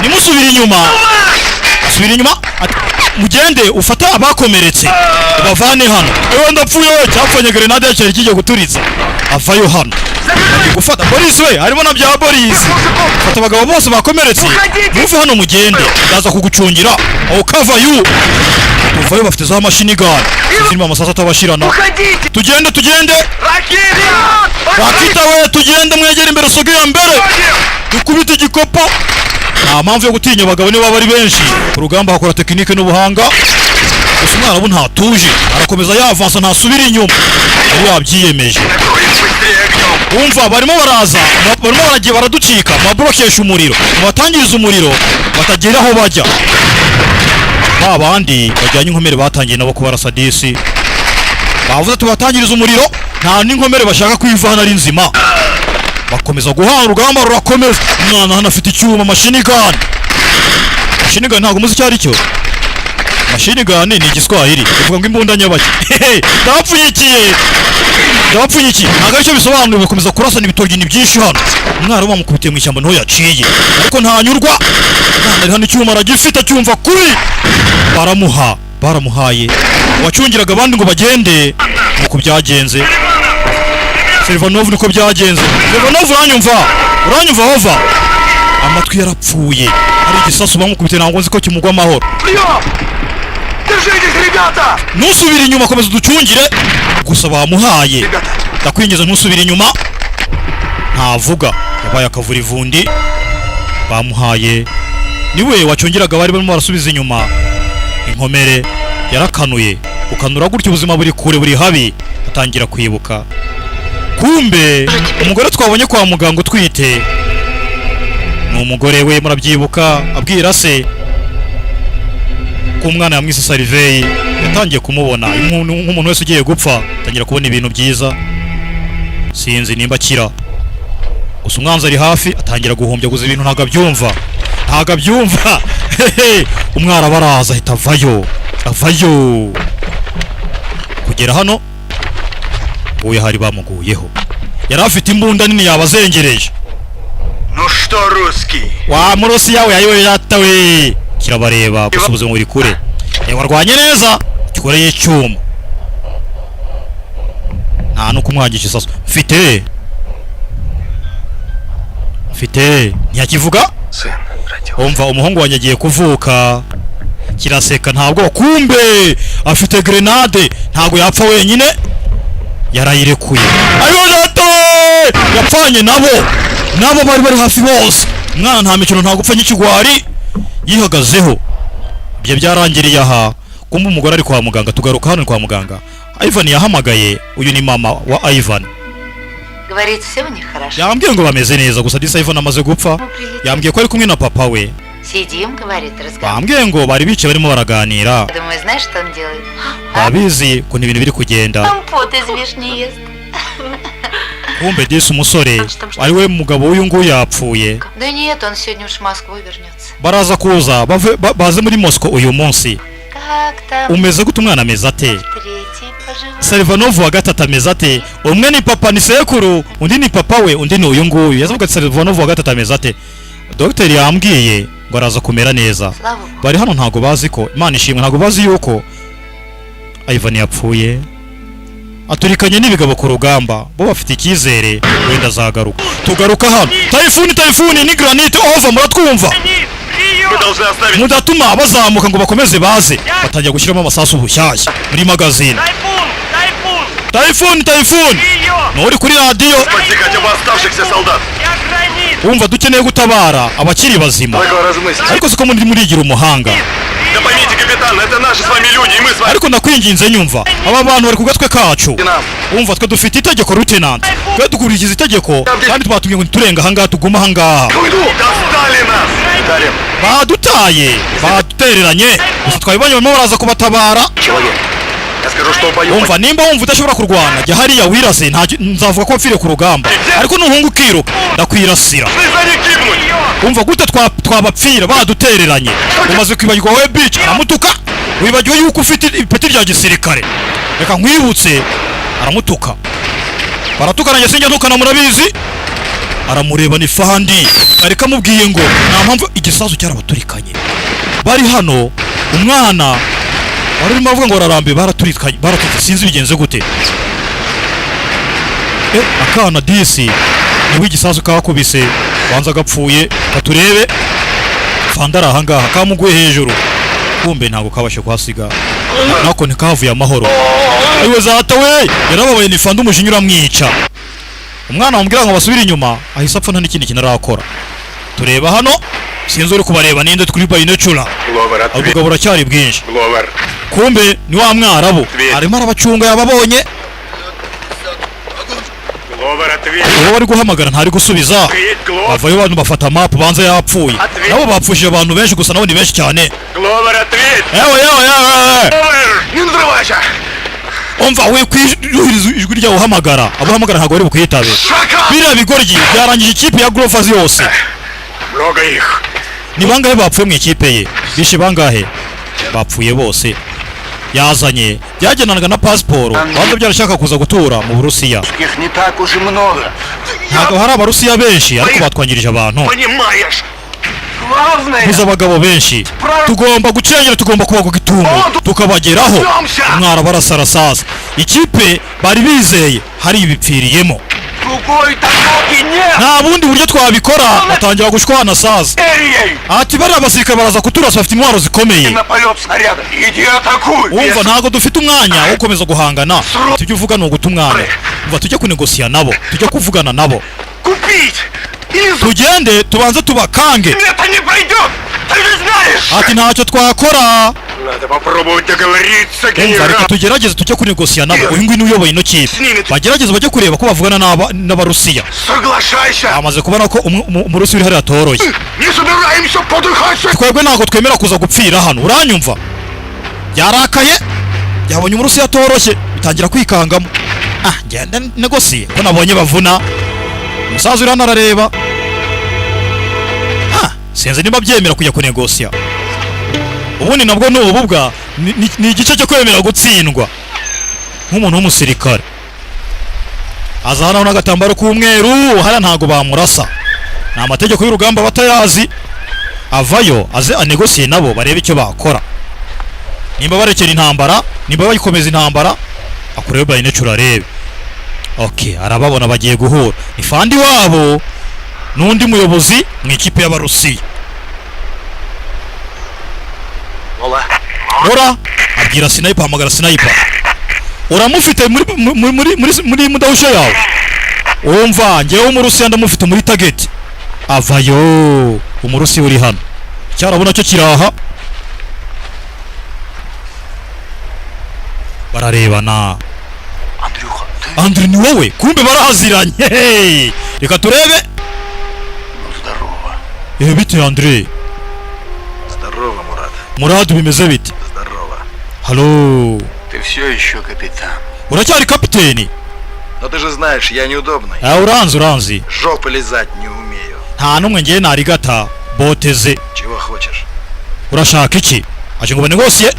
nimusubira inyuma subira inyuma mugende ufata abakomeretse bavane hano ewe ndapfuye we cyapfanye grenade cyari kijye guturiza avayo hano gufata Boris we harimo na bya Boris fata abagabo bose bakomeretse muve hano mugende ndaza kugucungira aho cover you tuvayo bafite za machine gun zirimo amasasa atabashirana tugende Rakita we tugende mwegera imbere sogera mbere dukubita igikopo nta mpamvu yo gutinya abagabo niba bari benshi ku rugamba hakora tekinike n'ubuhanga gusa umwana bu ntatuje arakomeza yavansa ntasubira inyuma yari yabyiyemeje umva barimo baraza barimo baragiye baraducika bablokesha umuriro batangiriza umuriro batagera aho bajya babandi bajyanye inkomere batangiye nabo kubara sadisi bavuze tubatangiriza umuriro nta n'inkomere bashaka kwivana ari nzima bakomeza guhana urugamba rurakomeza umwana hano afite icyuma machine gun ntabwo muzi cyari cyo machine gun ni igiswahili bivuga ngo imbunda nyabaki ndapfunyikiye ntabwo aricyo bisobanura bakomeza kurasana ibitogi ni byinshi hano umwana bamukubitiye mu ishyamba nto yaciye ariko ntanyurwa umwana ari hano icyuma aragifite cyumva kuri baramuhaye wacungiraga abandi ngo bagende nuko byagenze Silvanov niko byagenze Silvanov uranyumva hova amatwi yarapfuye hari igisasu bamukubite ntabwo nzi ko kimugwa amahoro ntusubire inyuma komeza ducungire gusa bamuhaye ndakwinjiza ntusubire inyuma ntavuga yabaye akavura ivundi bamuhaye niwe wacungiraga bari barimo barasubiza inyuma inkomere yarakanuye ukanura gutyo ubuzima buri kure buri habi atangira kwibuka kumbe umugore twabonye kwa muganga utwite ni umugore we murabyibuka abwira se ko umwana yamwise Salivey yatangiye kumubona nk'umuntu wese ugiye gupfa atangira kubona ibintu byiza sinzi nimba akira gusa umwanzi ari hafi atangira guhumbya guza ibintu ntago abyumva umwara baraza ahita avayo kugera hano uyu hari bamuguyeho yari afite imbunda nini yabazengereje wa murusi yawe yayoye yatawe kirabareba gusa ubuzima buri kure warwanye neza gikoreye icyuma nta nuko umwagisha isaso mfite ntiyakivuga umva umuhungu wanjye agiye kuvuka kiraseka ntabwo kumbe afite grenade ntabwo yapfa wenyine yarayirekuye ayo data yapfanye nabo bari hafi bose umwana nta mikino nta gupfa n'ikigwari yihagazeho ibyo byarangiriye aha kumbe umugore ari kwa muganga tugaruka hano kwa muganga Ivan yahamagaye uyu ni mama wa Ivan yambwiye ngo bameze neza gusa disa Ivan amaze gupfa yambwiye ko ari kumwe na papa we bambwiye ngo bari bicaye barimo baraganira babizi ko ibintu biri kugenda kumbe disi umusore ari we mugabo w'uyu nguyu yapfuye baraza kuza baze muri Moscow uyu munsi umeze gute umwana ameze ate Silvanov wa gatatu ameze ate umwe ni papa ni sekuru undi ni papa we undi ni uyu nguyu yavuga ati Silvanov wa gatatu ameze ate Dr yambwiye ngo araza kumera neza bari hano ntago bazi ko Imana ishimwe ntago bazi yuko Ivan yapfuye aturikanye n'ibigabo ku rugamba bo bafite icyizere wenda zagaruka tugaruka hano Typhoon ni granite over muratwumva Мы должны оставить... mudatuma bazamuka ngo bakomeze baze batangira gushyiramo amasasu bushyashya muri magazine. Typhoon nuri kuri radiyo Спасти хотя бы оставшихся солдат. wumva dukeneye gutabara abakiri bazima ariko siko murigira umuhanga. Да поймите, капитан, это наши с вами люди, и мы с вами... ariko ndakwinginze nyumva aba bantu bari ku gatwe kacu. wumva twe dufite itegeko lieutenant, twe dukurikiza itegeko kandi twatubwiye ngo ntiturenga ahangaha tuguma ahangaha. Достали нас! badutaye badutereranye gusa twabibonye barimo baraza kubatabara. Человек, я скажу, что бою... wumva nimba wumva udashobora kurwana jya hariya wirase nzavuga ko wapfiriye ku rugamba ariko nuhunga ukiruka ndakwirasira. Мы за них гибнуть! wumva gute twabapfira badutereranye. umaze kwibagirwa we bitch aramutuka wibagiwe yuko ufite ipeti rya gisirikare. reka nkwibutse aramutuka baratukana njye sinjya ntukana murabizi. aramureba ni fandi ariko amubwiye ngo nta mpamvu igisasu cyarabaturikanye bari hano. umwana wari urimo avuga ngo bararambiwe baraturikanye sinzi bigenze gute. akana disi niwe igisasu kakubise banza gapfuye katurebe fandi ari ahangaha kamuguye hejuru kumbe ntabwo kabashe kuhasiga nako ntikavuye amahoro. ayiwe zata we yarababaye ni fandi umujinya uramwica. umwana wamubwira ngo basubire inyuma ahise apfa nta n'ikindi kintu arakora. tureba hano sinzi uri kubareba ninde kuri bayinecura ubwo buracyari bwinshi. kumbe ni wa mwarabu arimo arabacunga yababonye. uwo bari guhamagara ntari gusubiza bavayo abantu bafata mapu banza yapfuye nabo bapfushije abantu benshi gusa nabo ni benshi cyane. yewe umva we kwiruhiriza ijwi ryawe uhamagara abahamagara ntabwo bari bukuyitabe. biriya bigoryi byarangije ikipe ya Grofers yose. ni bangahe bapfuye mu ikipe ye? bishe bangahe? bapfuye bose. yazanye byagenanaga na pasiporo banza byarashaka kuza gutura mu Burusiya. ntabwo hari abarusiya benshi ariko batwangirije abantu. buza abagabo benshi tugomba gucengera tugomba kubaguka itungo tukabageraho. umwara barasarasaza ikipe bari bizeye hari ibipfiriyemo. nta bundi buryo twabikora batangira gushwana saza. ati bariya basirikare baraza kuturasa bafite intwaro zikomeye. wumva ntabwo dufite umwanya wo gukomeza guhangana. tujye uvuga ni uguta umwanya. umva tujye kunegosiya nabo tujye kuvugana nabo. tugende tubanze tubakange. ati ntacyo twakora. umva reka tugerageze tujye kunegosiya nabo. uyu nguyu niwe uyoboye ino kipe bagerageze bajye kureba ko bavugana n'abarusiya. bamaze kubona ko umurusiya uri hariya atoroye. twebwe ntabwo twemera kuza gupfira hano uranyumva. yarakaye yabonye umurusiya atoroshye bitangira kwikangamo. ngenda negosiye ko nabonye bavuna. umusaza uri hano arareba. sinzi niba byemera kujya kunegosiya. ubundi nabwo ni ububwa ni igice cyo kwemera gutsindwa nk'umuntu w'umusirikare. aza hano n'agatambaro k'umweru hariya ntabwo bamurasa. ni amategeko y'urugamba batayazi. avayo aze anegosiye nabo barebe icyo bakora. nimba barekera intambara nimba bayikomeza intambara akurebe bayinecura arebe. arababona bagiye guhura. ni fandi wabo n'undi muyobozi mu ikipe y'abarusiya. Ora abwira sniper hamagara sniper. uramufite muri mudahusha yawe. umva ngewe umurusiya ndamufite muri target. avayo umurusiya uri hano cyarabona cyo kiraha. bararebana. Andrew ni wowe kumbe barahaziranye. reka turebe. bite Andre? Murad bimeze bite? Hallo. Ты все еще капитан. Uracyari kapiteni? Но ты же знаешь, я неудобный. Uranzi. Жопу лизать не умею. Nta numwe ngiye narigata boteze. Чего хочешь? Urashaka iki? Aje ngo banegosiye?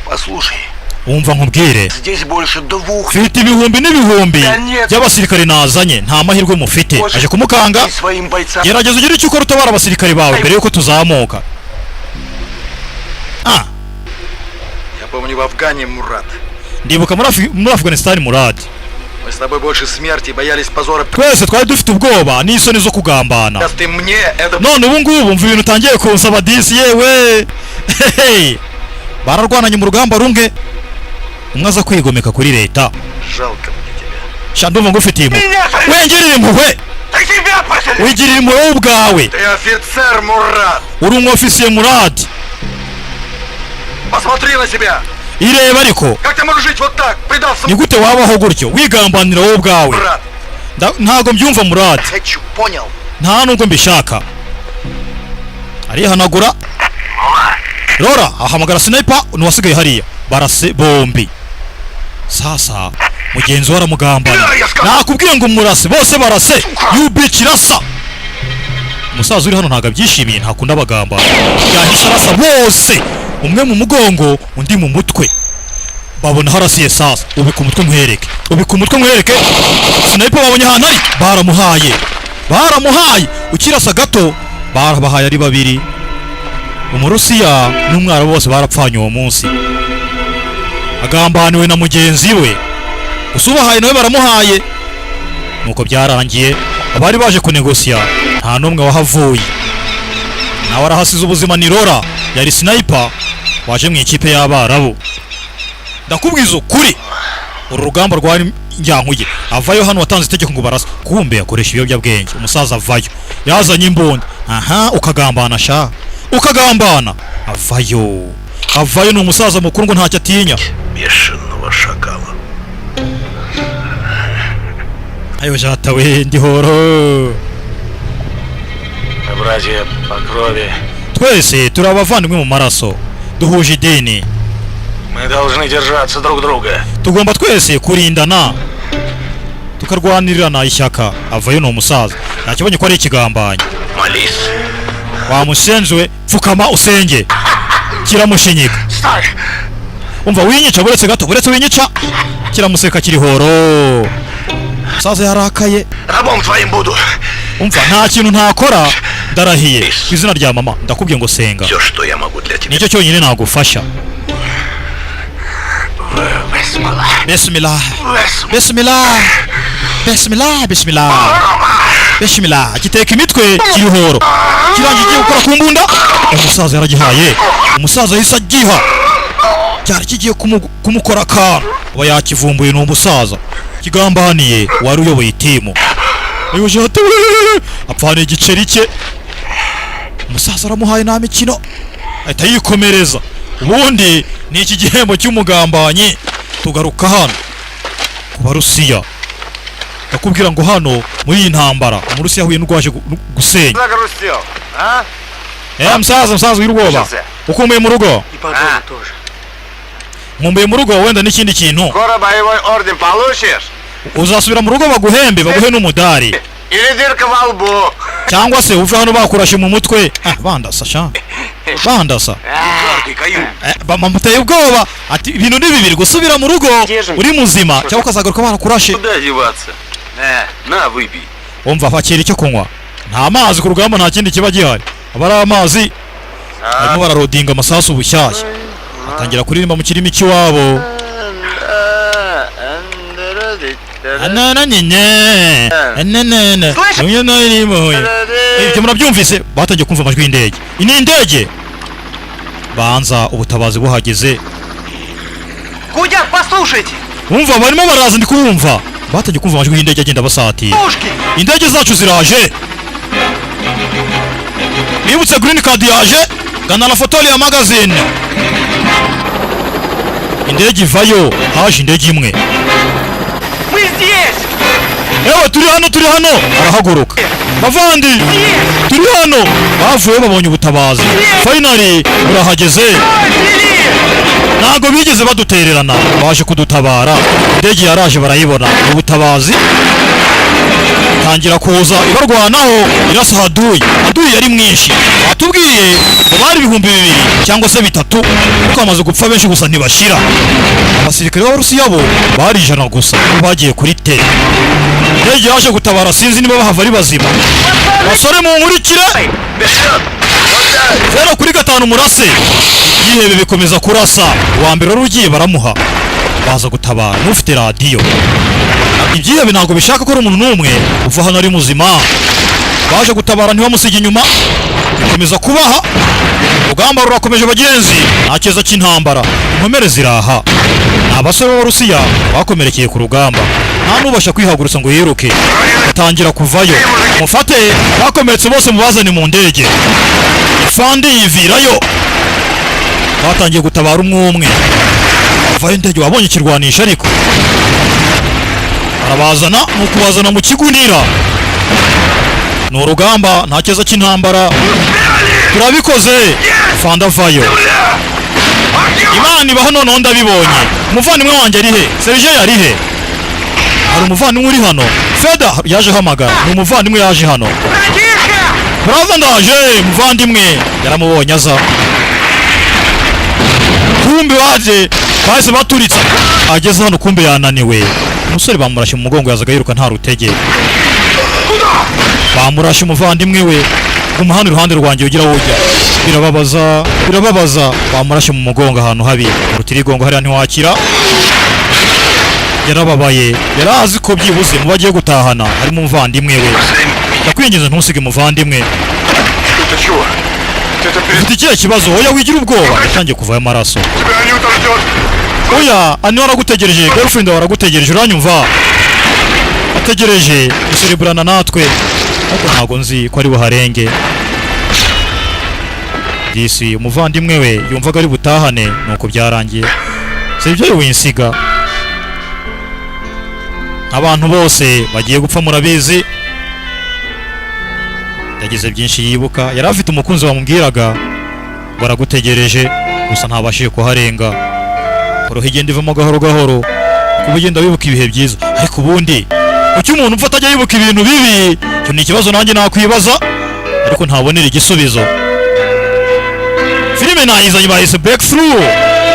Послушай. Umva nkubwire. Здесь больше 2. Fite ibihumbi n'ibihumbi by'abasirikare nazanye nta mahirwe mufite. Aje kumukanga. Gerageza ugire icyo ukora utabara abasirikare bawe mbere yuko tuzamuka. Я помню в Афгане, Мурат. Ndibuka muri Afghanistan Murad. Мы с тобой больше смерти боялись позора. twese twari dufite ubwoba n'isoni zo kugambana. Сейчас ты мне это... None ubu ngubu mva ibintu utangiye kunsaba disi yewe. Hey. Bararwananye mu rugamba rumwe. Umwe aza kwigomeka kuri leta. Жалко мне тебя. Sha ndumva ngufitiye impuhwe. Wengirire impuhwe. Wigirire impuhwe ubwawe. Ты офицер, Мурат. Uri umwofisiye Murad. Посмотри на себя. Ireba ariko. Как ты можешь жить вот так, предав Ni gute wabaho gutyo wigambanira wowe ubwawe? Мурат. Ntago mbyumva Murad. Хочу, понял? Nta nubwo mbishaka. Arihanagura. Rora ahamagara sniper n'uwasigaye hariya. Barase bombi. Sasa mugenzi waramugambana. Nakubwiye ngo murase bose barase. You bitch rasa. Umusaza uri hano ntago abyishimiye ntakunda abagambana. Yahise arasa bose. Umwe mu mugongo undi mu mutwe. Babona harasiye sasa. Ubika umutwe muhereke. Ubika umutwe muhereke. Sniper babonye ahantu ari. Baramuhaye. Ukirasa gato barabahaye ari babiri. Umurusiya n'umwara bose barapfanye uwo munsi. Agambaniwe na mugenzi we. Usubahaye nawe baramuhaye. Nuko byarangiye abari baje kunegosiya nta numwe wahavuye. Nawe arahasize ubuzima ni Rora yari sniper waje mu ikipe y'Abarabu. Ndakubwiza ukuri uru rugamba rwari njyankuye avayo hano watanze itegeko ngo barasa kumbe yakoresha ibiyobyabwenge umusaza avayo yazanye imbunda ukagambana sha ukagambana avayo ni umusaza mukuru ngo ntacyo atinya Бешеного шакала. ayo jata we ndihoro Братья по крови. twese turi abavandimwe mu maraso duhuje idini. Мы должны держаться друг друга. Tugomba twese kurindana tukarwanirana ishyaka. Avayo ni umusaza nakibonye ko ari ikigambanyi. Молись. Wamushenjwe pfukama usenge kiramushinyika. Umva winyica buretse gato buretse winyica kiramuseka kiri horo. Umusaza yarakaye. Рабом твоим буду. Umva nta kintu ntakora ndarahiye ku izina rya mama ndakubwiye ngo senga. Все, что я могу для тебя. Nicyo cyonyine nagufasha. Bismillah giteka imitwe kirihoro kirangiye giye gukora ku mbunda. Umusaza yaragihaye. Umusaza yisa agiha cyari kigiye kumukora kana aba yakivumbuye n'umusaza kigambaniye wari uyoboye itimu. Ayo jata apfane igiceri cye. Umusaza aramuhaye nta mikino ahita yikomereza. Ubundi ni iki gihembo cy'umugambanyi. Tugaruka hano ku Barusiya. Nakubwira ngo hano muri iyi ntambara Umurusiya huye n'urwaje gusenya. Загрустил, а? Musaza w'irwoba ukumbuye mu rugo. Nkumbuye mu rugo wenda n'ikindi kintu. Скоро боевой орден получишь? Uzasubira mu rugo baguhembe baguhe n'umudari. Или дырка во лбу. Cyangwa se uve hano bakurashe mu mutwe. Bandasa sha. Bandasa. Жаркий каюм. Bamuteye ubwoba ati ibintu ni bibiri gusubira mu rugo uri muzima cyangwa ukazagaruka barakurashe. Куда деваться? На, выпей. Umva fakira icyo kunywa. Nta mazi ku rugamba nta kindi kiba gihari. Abari amazi barimo bararodinga amasasu bushyashya. Atangira kuririmba mu kirimi cy'iwabo. Ibyo murabyumvise batangiye kumva amajwi y'indege. Ini indege banza ubutabazi buhageze. Гудяк, послушайте! Umva barimo baraza ndi kubumva. Batangiye kumva amajwi y'indege agenda basatira. Indege zacu ziraje. Nibutse green card yaje. Gana la foto ya magazine. Indege ivayo haje indege imwe. Мы здесь! Ewe turi hano arahaguruka. Bavandi turi hano bavuye babonye ubutabazi. Finally burahageze. Ntago bigeze badutererana baje kudutabara. Indege yaraje barayibona ubutabazi tangira kuza ibarwanaho irasa haduye yari mwinshi. Atubwiye ngo bari 2000 cyangwa se 3 kuko amaze gupfa benshi gusa ntibashira. Abasirikare b'Abarusiya bo bari 100 gusa bagiye kuri te. Indege yaje gutabara sinzi niba bahava ari bazima. Basore mu nkurikire Zero kuri 5 murase. Yihebe bikomeza kurasa. Wa mbere wari ugiye baramuha. baza gutabara n'ufite radiyo. Ibyihebe ntabwo bishaka ko ari umuntu n'umwe uva hano ari muzima. Baje gutabara ntibamusige inyuma, bikomeza kubaha. Urugamba rurakomeje bagenzi, nta kiza cy'intambara, inkomere ziraha. Abasore b'Abarusiya bakomerekeye ku rugamba, nta n'ubasha kwihagurutsa ngo yiruke, batangira kuvayo. Mufate bakomeretse bose mubazane mu ndege. Ifandi yivirayo, batangiye gutabara umwe umwe. Bavayo indege, wabonye ikirwanisha ariko arabazana, ni ukubazana mu kigunira. Ni urugamba, nta kiza cy'intambara, turabikoze. Fanda vayo, Imana ibaho. Noneho ndabibonye. Umuvandimwe wanjye ari he? Serge yari he? Hari umuvandimwe uri hano? Feda yaje hamagara, ni umuvandimwe yaje hano. Brother ndaje, muvandimwe yaramubonye aza. Kumbe waje, bahise baturitse. Ageze hano kumbe yananiwe. Umusore bamurashe mu mugongo, yazaga yiruka nta rutege. Bamurashe umuvandimwe we, umuhanda iruhande rwanjye ugira wujya. Birababaza. Bamurashe mu mugongo ahantu habi, urutirigongo hariya ntiwakira. Yarababaye, yarazi ko byibuze mu bagiye gutahana harimo umuvandimwe we. Ndakwinginze ntusige umuvandimwe. Ufite ikihe kibazo? Oya wigira ubwoba, yatangiye kuvayo amaraso. Oya ani waragutegereje, girlfriend waragutegereje, uranyumva? Ategereje gusereburana natwe, ariko ntago nzi ko ari buharenge. Disi umuvandimwe we yumvaga ari butahane, nuko byarangiye. Si ibyo winsiga. Abantu bose bagiye gupfa murabizi. Yagize byinshi yibuka, yari afite umukunzi wamubwiraga baragutegereje, gusa ntabashije kuharenga. Roho igenda ivamo gahoro gahoro, kuba ugenda wibuka ibihe byiza. Ariko ubundi kuki umuntu upfa atajya yibuka ibintu bibi? Icyo ni ikibazo nanjye nakwibaza, ariko ntabonera igisubizo. Filime nayizanye bahise breakthrough,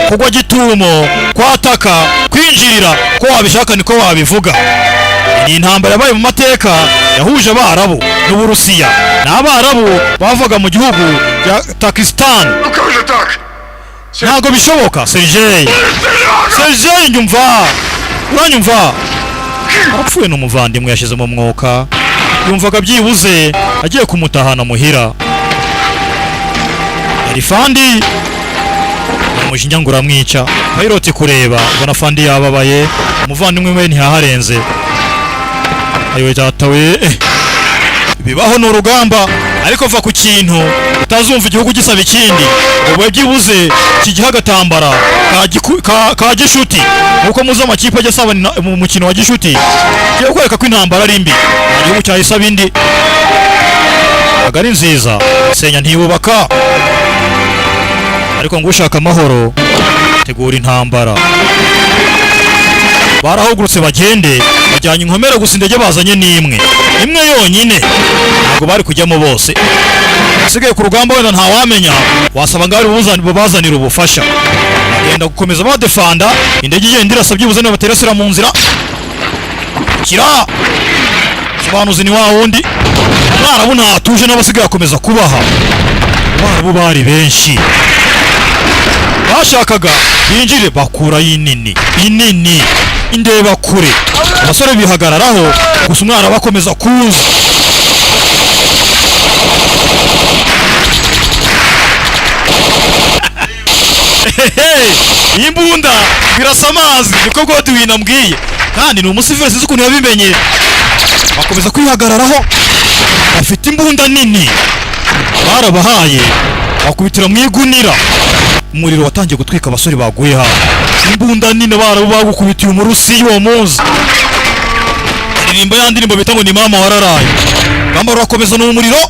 kugwa gitumo, kwataka, kwinjirira, ko wabishaka niko wabivuga. Ni intambara yabaye mu mateka yahuje Abarabu n'Uburusiya. N'Abarabu bavaga mu gihugu cya Pakistan. Ntago bishoboka. Serge nyumva, uranyumva? Arapfuye n'umuvandimwe yashize mu mwuka, yumvaga byibuze agiye kumutahana muhira. Fandi umujinya ngo uramwica. Pilot kureba ubona Fandi yababaye, umuvandimwe we ntiyaharenze. Ayo cyatawe bibaho n'urugamba, ariko va ku kintu utazumva igihugu gisaba ikindi. Ubwo byibuze kigiha agatambara ka gishuti, uko muza amakipe ajya asaba mu mukino wa gishuti, kiyo kwereka ko intambara ari mbi, igihugu cyayisaba indi. Agari nziza senya ntibubaka, ariko ngo ushaka amahoro tegura intambara. Barahugurutse bagende, bajyanye inkomere, gusa indege bazanye n'imwe yonyine, ntabwo bari kujyamo bose. Asigaye ku rugamba wenda ntawamenya, wasaba ngo bazanire ubufasha. Bagenda gukomeza badefanda, indege igenda irasa byibuze n'abaterasira mu nzira. Kira sobanuzi ni wa wundi. Abarabu ntatuje n'abasigaye akomeza kubaha. Abarabu bari benshi, bashakaga binjire bakura inini indeba kure. Abasore bihagararaho, gusa umwana bakomeza kuza. Imbunda birasa amazi, niko Godwin ambwiye, kandi ni umusivile sinzi ukuntu yabimenye. Bakomeza kwihagararaho, bafite imbunda nini, barabahaye bakubitira mu igunira. Umuriro watangiye gutwika, abasore baguye hano. Imbunda nini bagukubitiye umurusi yo muzi. Indirimbo ya ndirimbo bita ngo ni mama wararaye. Gamba rurakomeza n'umuriro,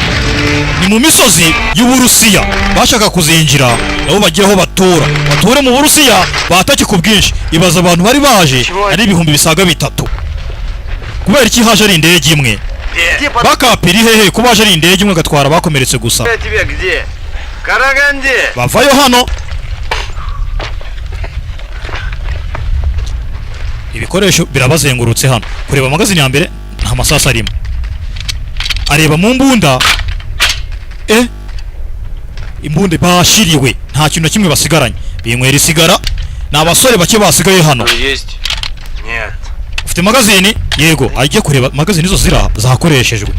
ni mu misozi y'Uburusiya. Bashaka kuzinjira nabo bagiyeho bature mu Burusiya, bataki ku bwinshi. Ibaza abantu bari baje ari ibihumbi bisaga 3. Kubera iki haje ari indege imwe? Bakapiri hehe ko baje ari indege imwe gatwara bakomeretse gusa. Bavayo hano. Ibikoresho birabazengurutse hano. Kureba magazine ya mbere nta masasa arimo. Areba mu mbunda. Imbunda bashiriwe, nta kintu kimwe basigaranye. Binywera isigara ni abasore bake basigaye hano. Есть? Нет. Ufite magazini? Yego, agiye kureba magazini zo zakoreshejwe.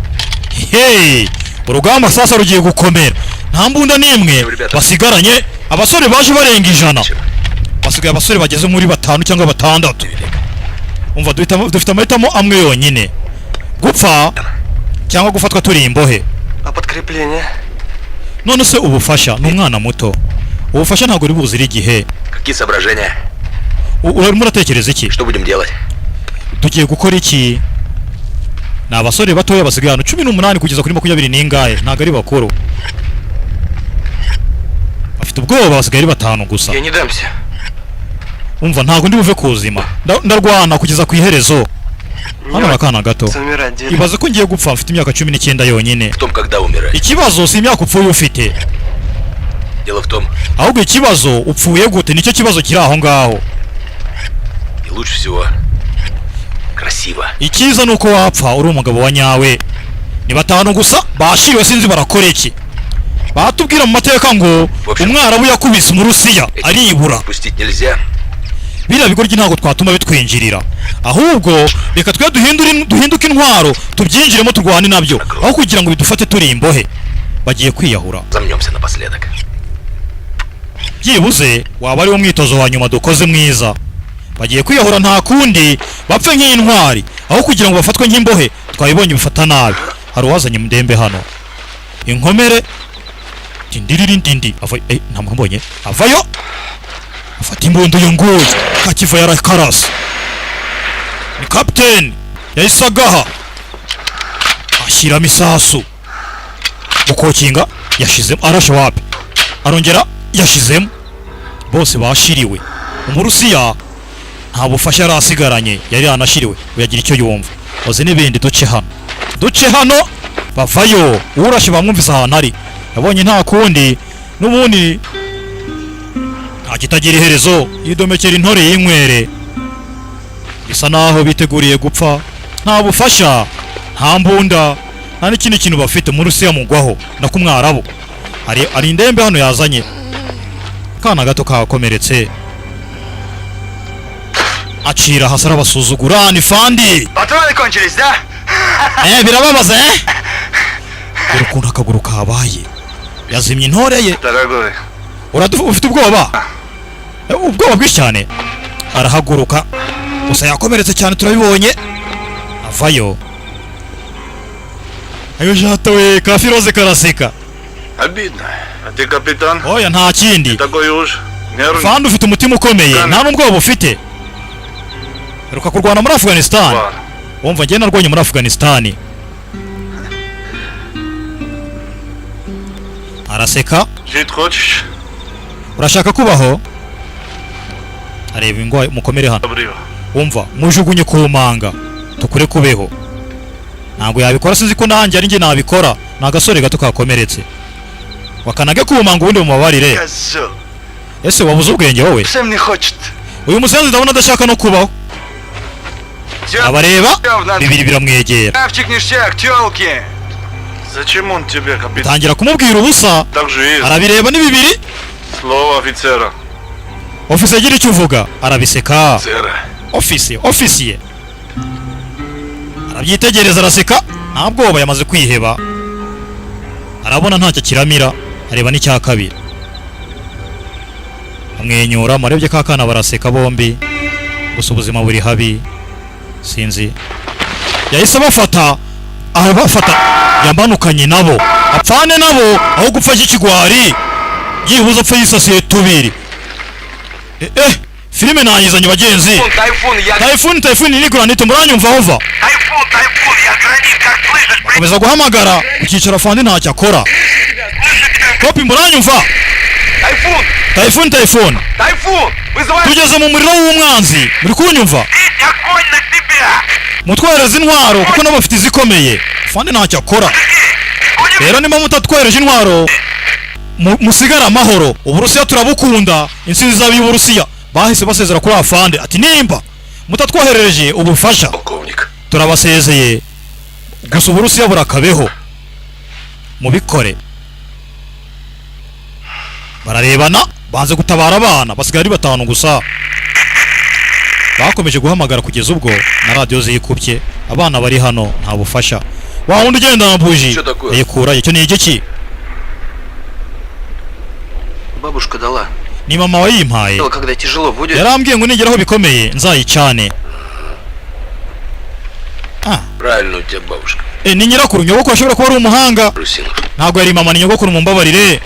Hey, urugamba sasa rugiye gukomera. Nta mbunda nimwe basigaranye, abasore baje barenga 100. Basigaye abasore bageze muri 5 cyangwa 6. Umva dufite amahitamo amwe yonyine. Gupfa cyangwa gufatwa turi imbohe. А подкрепление? None se ubufasha n'umwana muto. Ubufasha ntabwo ribuzira igihe. Какие соображения? Urarimo uratekereza iki? Что будем делать? Tugiye gukora iki? Ni abasore batoya basigaye hano 18 kugeza kuri 20 n'ingahe, ntabwo ari bakuru. Bafite ubwoba basigaye ari 5 gusa. Я не дамся. Umva ntabwo ndi buve kuzima. Ndarwana kugeza ku iherezo. Hano nakana gato. Ibaze ko ngiye gupfa mfite imyaka 19 yonyine. В том, когда умирать. Ikibazo si imyaka upfuye ufite. Дело в том. Ahubwo ikibazo upfuye gute nicyo kibazo kiri aho ngaho. И лучше всего красиво. Ikiza nuko wapfa uri umugabo wa nyawe. Ni 5 gusa bashiriwe sinzi barakora iki. Batubwira mu mateka ngo umwarabu yakubise mu Rusiya aribura. Пустить нельзя. Bira bigoryi ntago twatuma bitwinjirira. Ahubwo reka twe duhinduke intwaro tubyinjiremo turwane nabyo. Aho kugira ngo bidufate turi imbohe. Bagiye kwiyahura. Замнёмся напоследок. Byibuze waba ari umwitozo wa nyuma dukoze mwiza. Bagiye kwiyahura nta kundi bapfe nk'intwari. Aho kugira ngo bafatwe nk'imbohe twabibonye bifata nabi. Hari uwazanye mudembe hano. Inkomere ndindi ntamumbonye avayo. Afata imbunda yo nguye kakiva yarakarasa. Ni captain yayisagaha ashyira misasu ukokinga yashizemo arashe wapi arongera yashizemo bose bashiriwe. Umurusiya nta bufasha yarasigaranye yari yanashiriwe uyagira icyo yumva. Oze n'ibindi duce hano bavayo urashe bamwumvise ahantu ari yabonye nta kundi n'ubundi akitagira iherezo yidomekera intore y'inkwere. Bisa naho biteguriye gupfa. Nta bufasha, nta mbunda, nta n'ikindi kintu bafite. Mu Rusiya mugwaho ndakumwarabo. Ari indembe hano yazanye. Kana gato kakomeretse. Acira hasara basuzugura ni fandi. Патроны кончились, да? Birababaza urukundo akaguru kabaye. Yazimye intore ye. Дорогой. Ufite ubwoba? Ubwoba bwinshi cyane. Arahaguruka. Gusa yakomeretse cyane turabibonye. Avayo. Ayo jata we kafiroze karaseka. Обидно. А ты капитан? Oya nta kindi. Такой уж нервный. Fandi ufite umutima ukomeye. Nta n'ubwoba ufite. Heruka kurwana muri Afghanistan. Wumva njye narwanye muri Afghanistan. Araseka. Жить хочешь? Urashaka kubaho? Areba ingwa mukomere hano. Wumva mujugunye ku manga tukure kubeho. Ntabwo yabikora sinzi ko nanjye ari njye nabikora. Nagasore gato kakomeretse. Wakanage ku manga ubundi mumabarire. Ese wabuze ubwenge wowe? Всем не хочет. Uyu musenzi ndabona adashaka no kubaho. Abareba bibiri biramwegera. Кравчик ништяк, тёлки. Зачем он тебе, капитан? Tangira kumubwira ubusa. Так же есть. Arabireba ni bibiri. Слово офицера. Office agira icyo uvuga. Arabiseka. Офицера. Officier. Arabyitegereza araseka. Nta bwoba yamaze kwiheba. Arabona ntacyo kiramira. Areba n'icya kabiri. Amwenyura amarebye kakana baraseka bombi. Gusa ubuzima buri habi. Sinzi. Yahise bafata. Abafata yamanukanye nabo. Apfane nabo aho gupfa cy'ikigwari. Yihuza apfa yisasiye tubiri. Filime nayizanye bagenzi. Typhoon ni granite muranyumva hova. Typhoon, я гранит, как слышишь? Komeza guhamagara ukicara Fandi ntacyo akora. Kopi muranyumva. Typhoon. Вызывай. Tugeze mu muriro w'umwanzi. Muri kunyumva? Огонь на себя. Mutwereze intwaro kuko nabo bafite izikomeye. Fandi ntacyo akora. Rero nimba mutatwereje intwaro musigara amahoro. Uburusiya turabukunda. Insinzi z'abiye Uburusiya bahise basezera kuri Afande ati nimba mutatwoherereje ubufasha turabasezeye. Gusa Uburusiya burakabeho. Mubikore. Bararebana banze gutabara abana basigaye ari 5 gusa. Bakomeje guhamagara kugeza ubwo na radio zikubye. Abana bari hano nta bufasha. Wa wundi ugenda na buji yikura icyo ni igiki? Бабушка дала. Ni mama wayimpaye. Когда тяжело будет. Yarambwiye ngo nigeraho bikomeye nzayicane. Правильно у тебя бабушка. Ni nyirakuru nyogokuru ashobora kuba ari umuhanga. Ntago yari mama ni nyogokuru mumbabarire.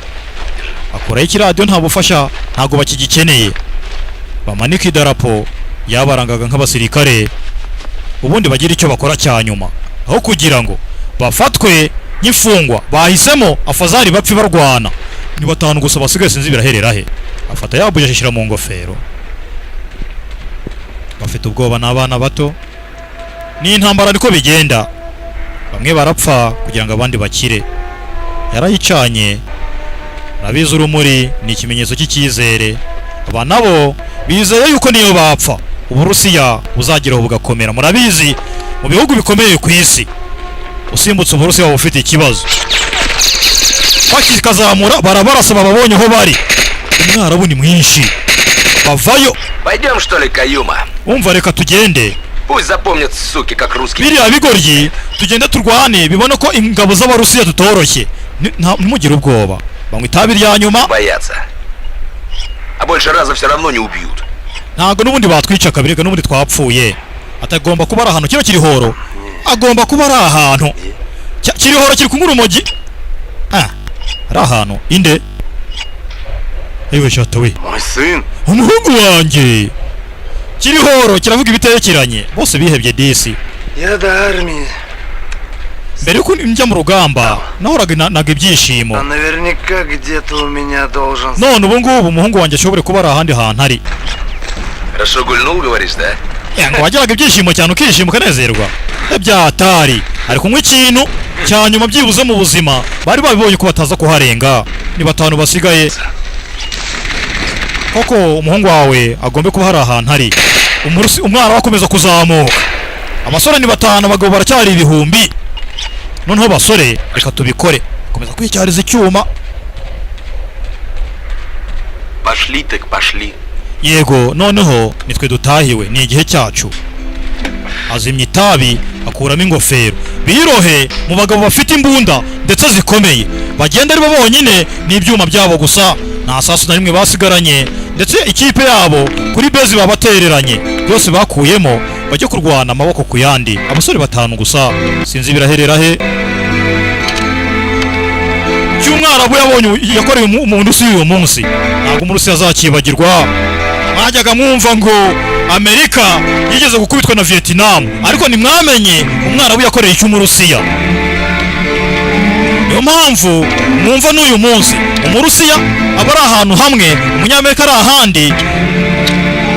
Akora iki radio nta bufasha ntago bakigikeneye. Bamanika idarapo yabarangaga nk'abasirikare. Ubundi bagira icyo bakora cyanyuma. Aho kugira ngo bafatwe nk'ifungwa bahisemo afazari bapfi barwana. Ni 5 gusa basigaye sinzi biraherera he. Afata yabuje ashira mu ngofero. Bafite ubwoba n'abana bato. Ni intambara niko bigenda. Bamwe barapfa kugira ngo abandi bakire. Yarayicanye. Nabize urumuri ni ikimenyetso cy'ikizere. Aba nabo bizeye yuko niyo bapfa Uburusiya buzageraho bugakomera. Murabizi mu bihugu bikomeye ku isi usimbutse Uburusiya bufite ikibazo. Bakikazamura barabarasa babonye aho bari. Umwarabu ni mwinshi. Bavayo. Пойдем что ли, Каюма? Umva reka tugende. Пусть запомнят, суки, как русские. Biriya bigoryi tugende turwane bibona ko ingabo z'Abarusiya tutoroshye. Ntimugire ubwoba. Bamwe itabi rya nyuma. Боятся. А больше раза все равно не убьют. Ntago nubundi batwica kabirega nubundi twapfuye. Atagomba kuba ari ahantu kino kirihoro. Agomba kuba ari ahantu. Kirihoro kiri kunkura umogi. Ari ahantu inde. Ewe shatawe. Мой сын. Umuhungu wanjye. Kirihoro kiravuga ibitekeranye. Bose bihebye disi. Я до армии. Mbere yuko njya mu rugamba nahoraga naga ibyishimo. А наверняка где-то у меня должен. None ubu ngubu umuhungu wanjye ashobore kuba ari ahandi hantu ari. Хорошо гульнул, говоришь, да? Ngo wagiraga ibyishimo cyane ukishima ukanezerwa. Byatari ari kunywa ikintu cyanyuma byibuze mu buzima bari babibonye ko bataza kuharenga. Ni 5 basigaye. Koko umuhungu wawe agombe kuba hari ahantu hari. Umwana wakomeza kuzamuka. Amasore ni 5 abagabo baracyari ibihumbi. Noneho basore reka tubikore. Komeza kwicyariza icyuma. Пошли так пошли. Yego noneho nitwe dutahiwe ni igihe cyacu. Azimya itabi akuramo ingofero. Birohe mu bagabo bafite imbunda ndetse zikomeye. Bagenda ari bo bonyine n'ibyuma byabo gusa. Nta sasu na rimwe basigaranye ndetse ikipe yabo kuri bezi babatereranye. Byose bakuyemo bajye kurwana amaboko ku yandi. Abasore 5 gusa sinzi biraherera he. Cyumwarabu yabonye yakoreye umuntu usi uyu munsi. Ntabwo umurusi azakibagirwa. Mwajyaga mwumva ngo Amerika yigeze gukubitwa na Vietnam ariko nimwamenye umwarabu yakoreye icy'umurusiya. Niyo mpamvu mwumva n'uyu munsi umurusiya aba ari ahantu hamwe umunyamerika ari ahandi.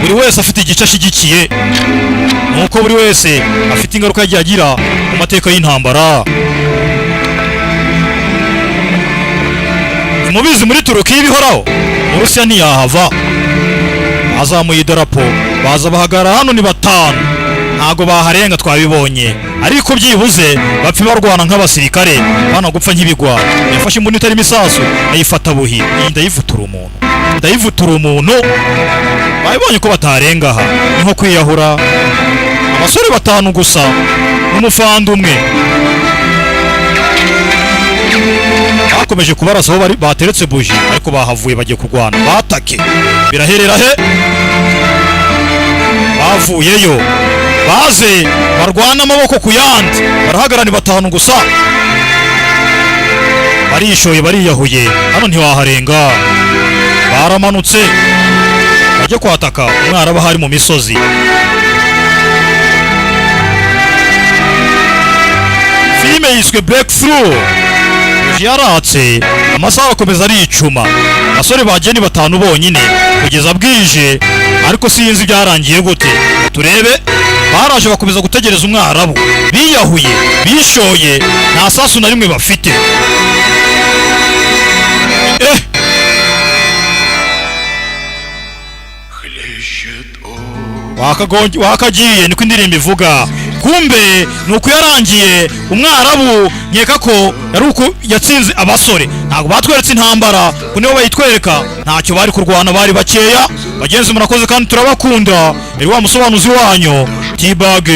Buri wese afite igice ashyigikiye nuko buri wese afite ingaruka yagiye agira mu mateka y'intambara. Mubizi muri Turukiya ibihoraho Urusiya ntiyahava. Azamuye idarapo baza bahagara hano ni 5 ntago baharenga twabibonye ariko byibuze bapfi barwana nk'abasirikare bana gupfa nk'ibigwa. Yafashe imbunda itari imisasu ayifata buhi ndayivutura umuntu babibonye ko batarenga aha niho kwiyahura. Abasore 5 gusa n'umufanda umwe bakomeje kubarasa aho bateretse buji ariko bahavuye bagiye kurwana. Batake biraherera he. Bavuyeyo baze barwana amaboko ku yandi barahagarana 5 gusa. Barishoye bariyahuye hano ntiwaharenga. Baramanutse bajye kwataka umwara bahari mu misozi. Filime yiswe Breakthrough. Yaratse amasaha akomeza ari icuma. Abasore bageni 5 bonyine kugeza bwije ariko sinzi byarangiye gute. Turebe baraje bakomeza gutegereza umwarabu. Biyahuye bishoye nta sasu na rimwe bafite. Wakagiye niko indirimbo ivuga. kumbe nuko yarangiye umwarabu nkeka ko yari uko yatsinze abasore ntabwo batweretse intambara ko nibo bayitwereka ntacyo bari kurwana bari bakeya bagenzi murakoze kandi turabakunda eri wa musobanuzi wanyu T-Bag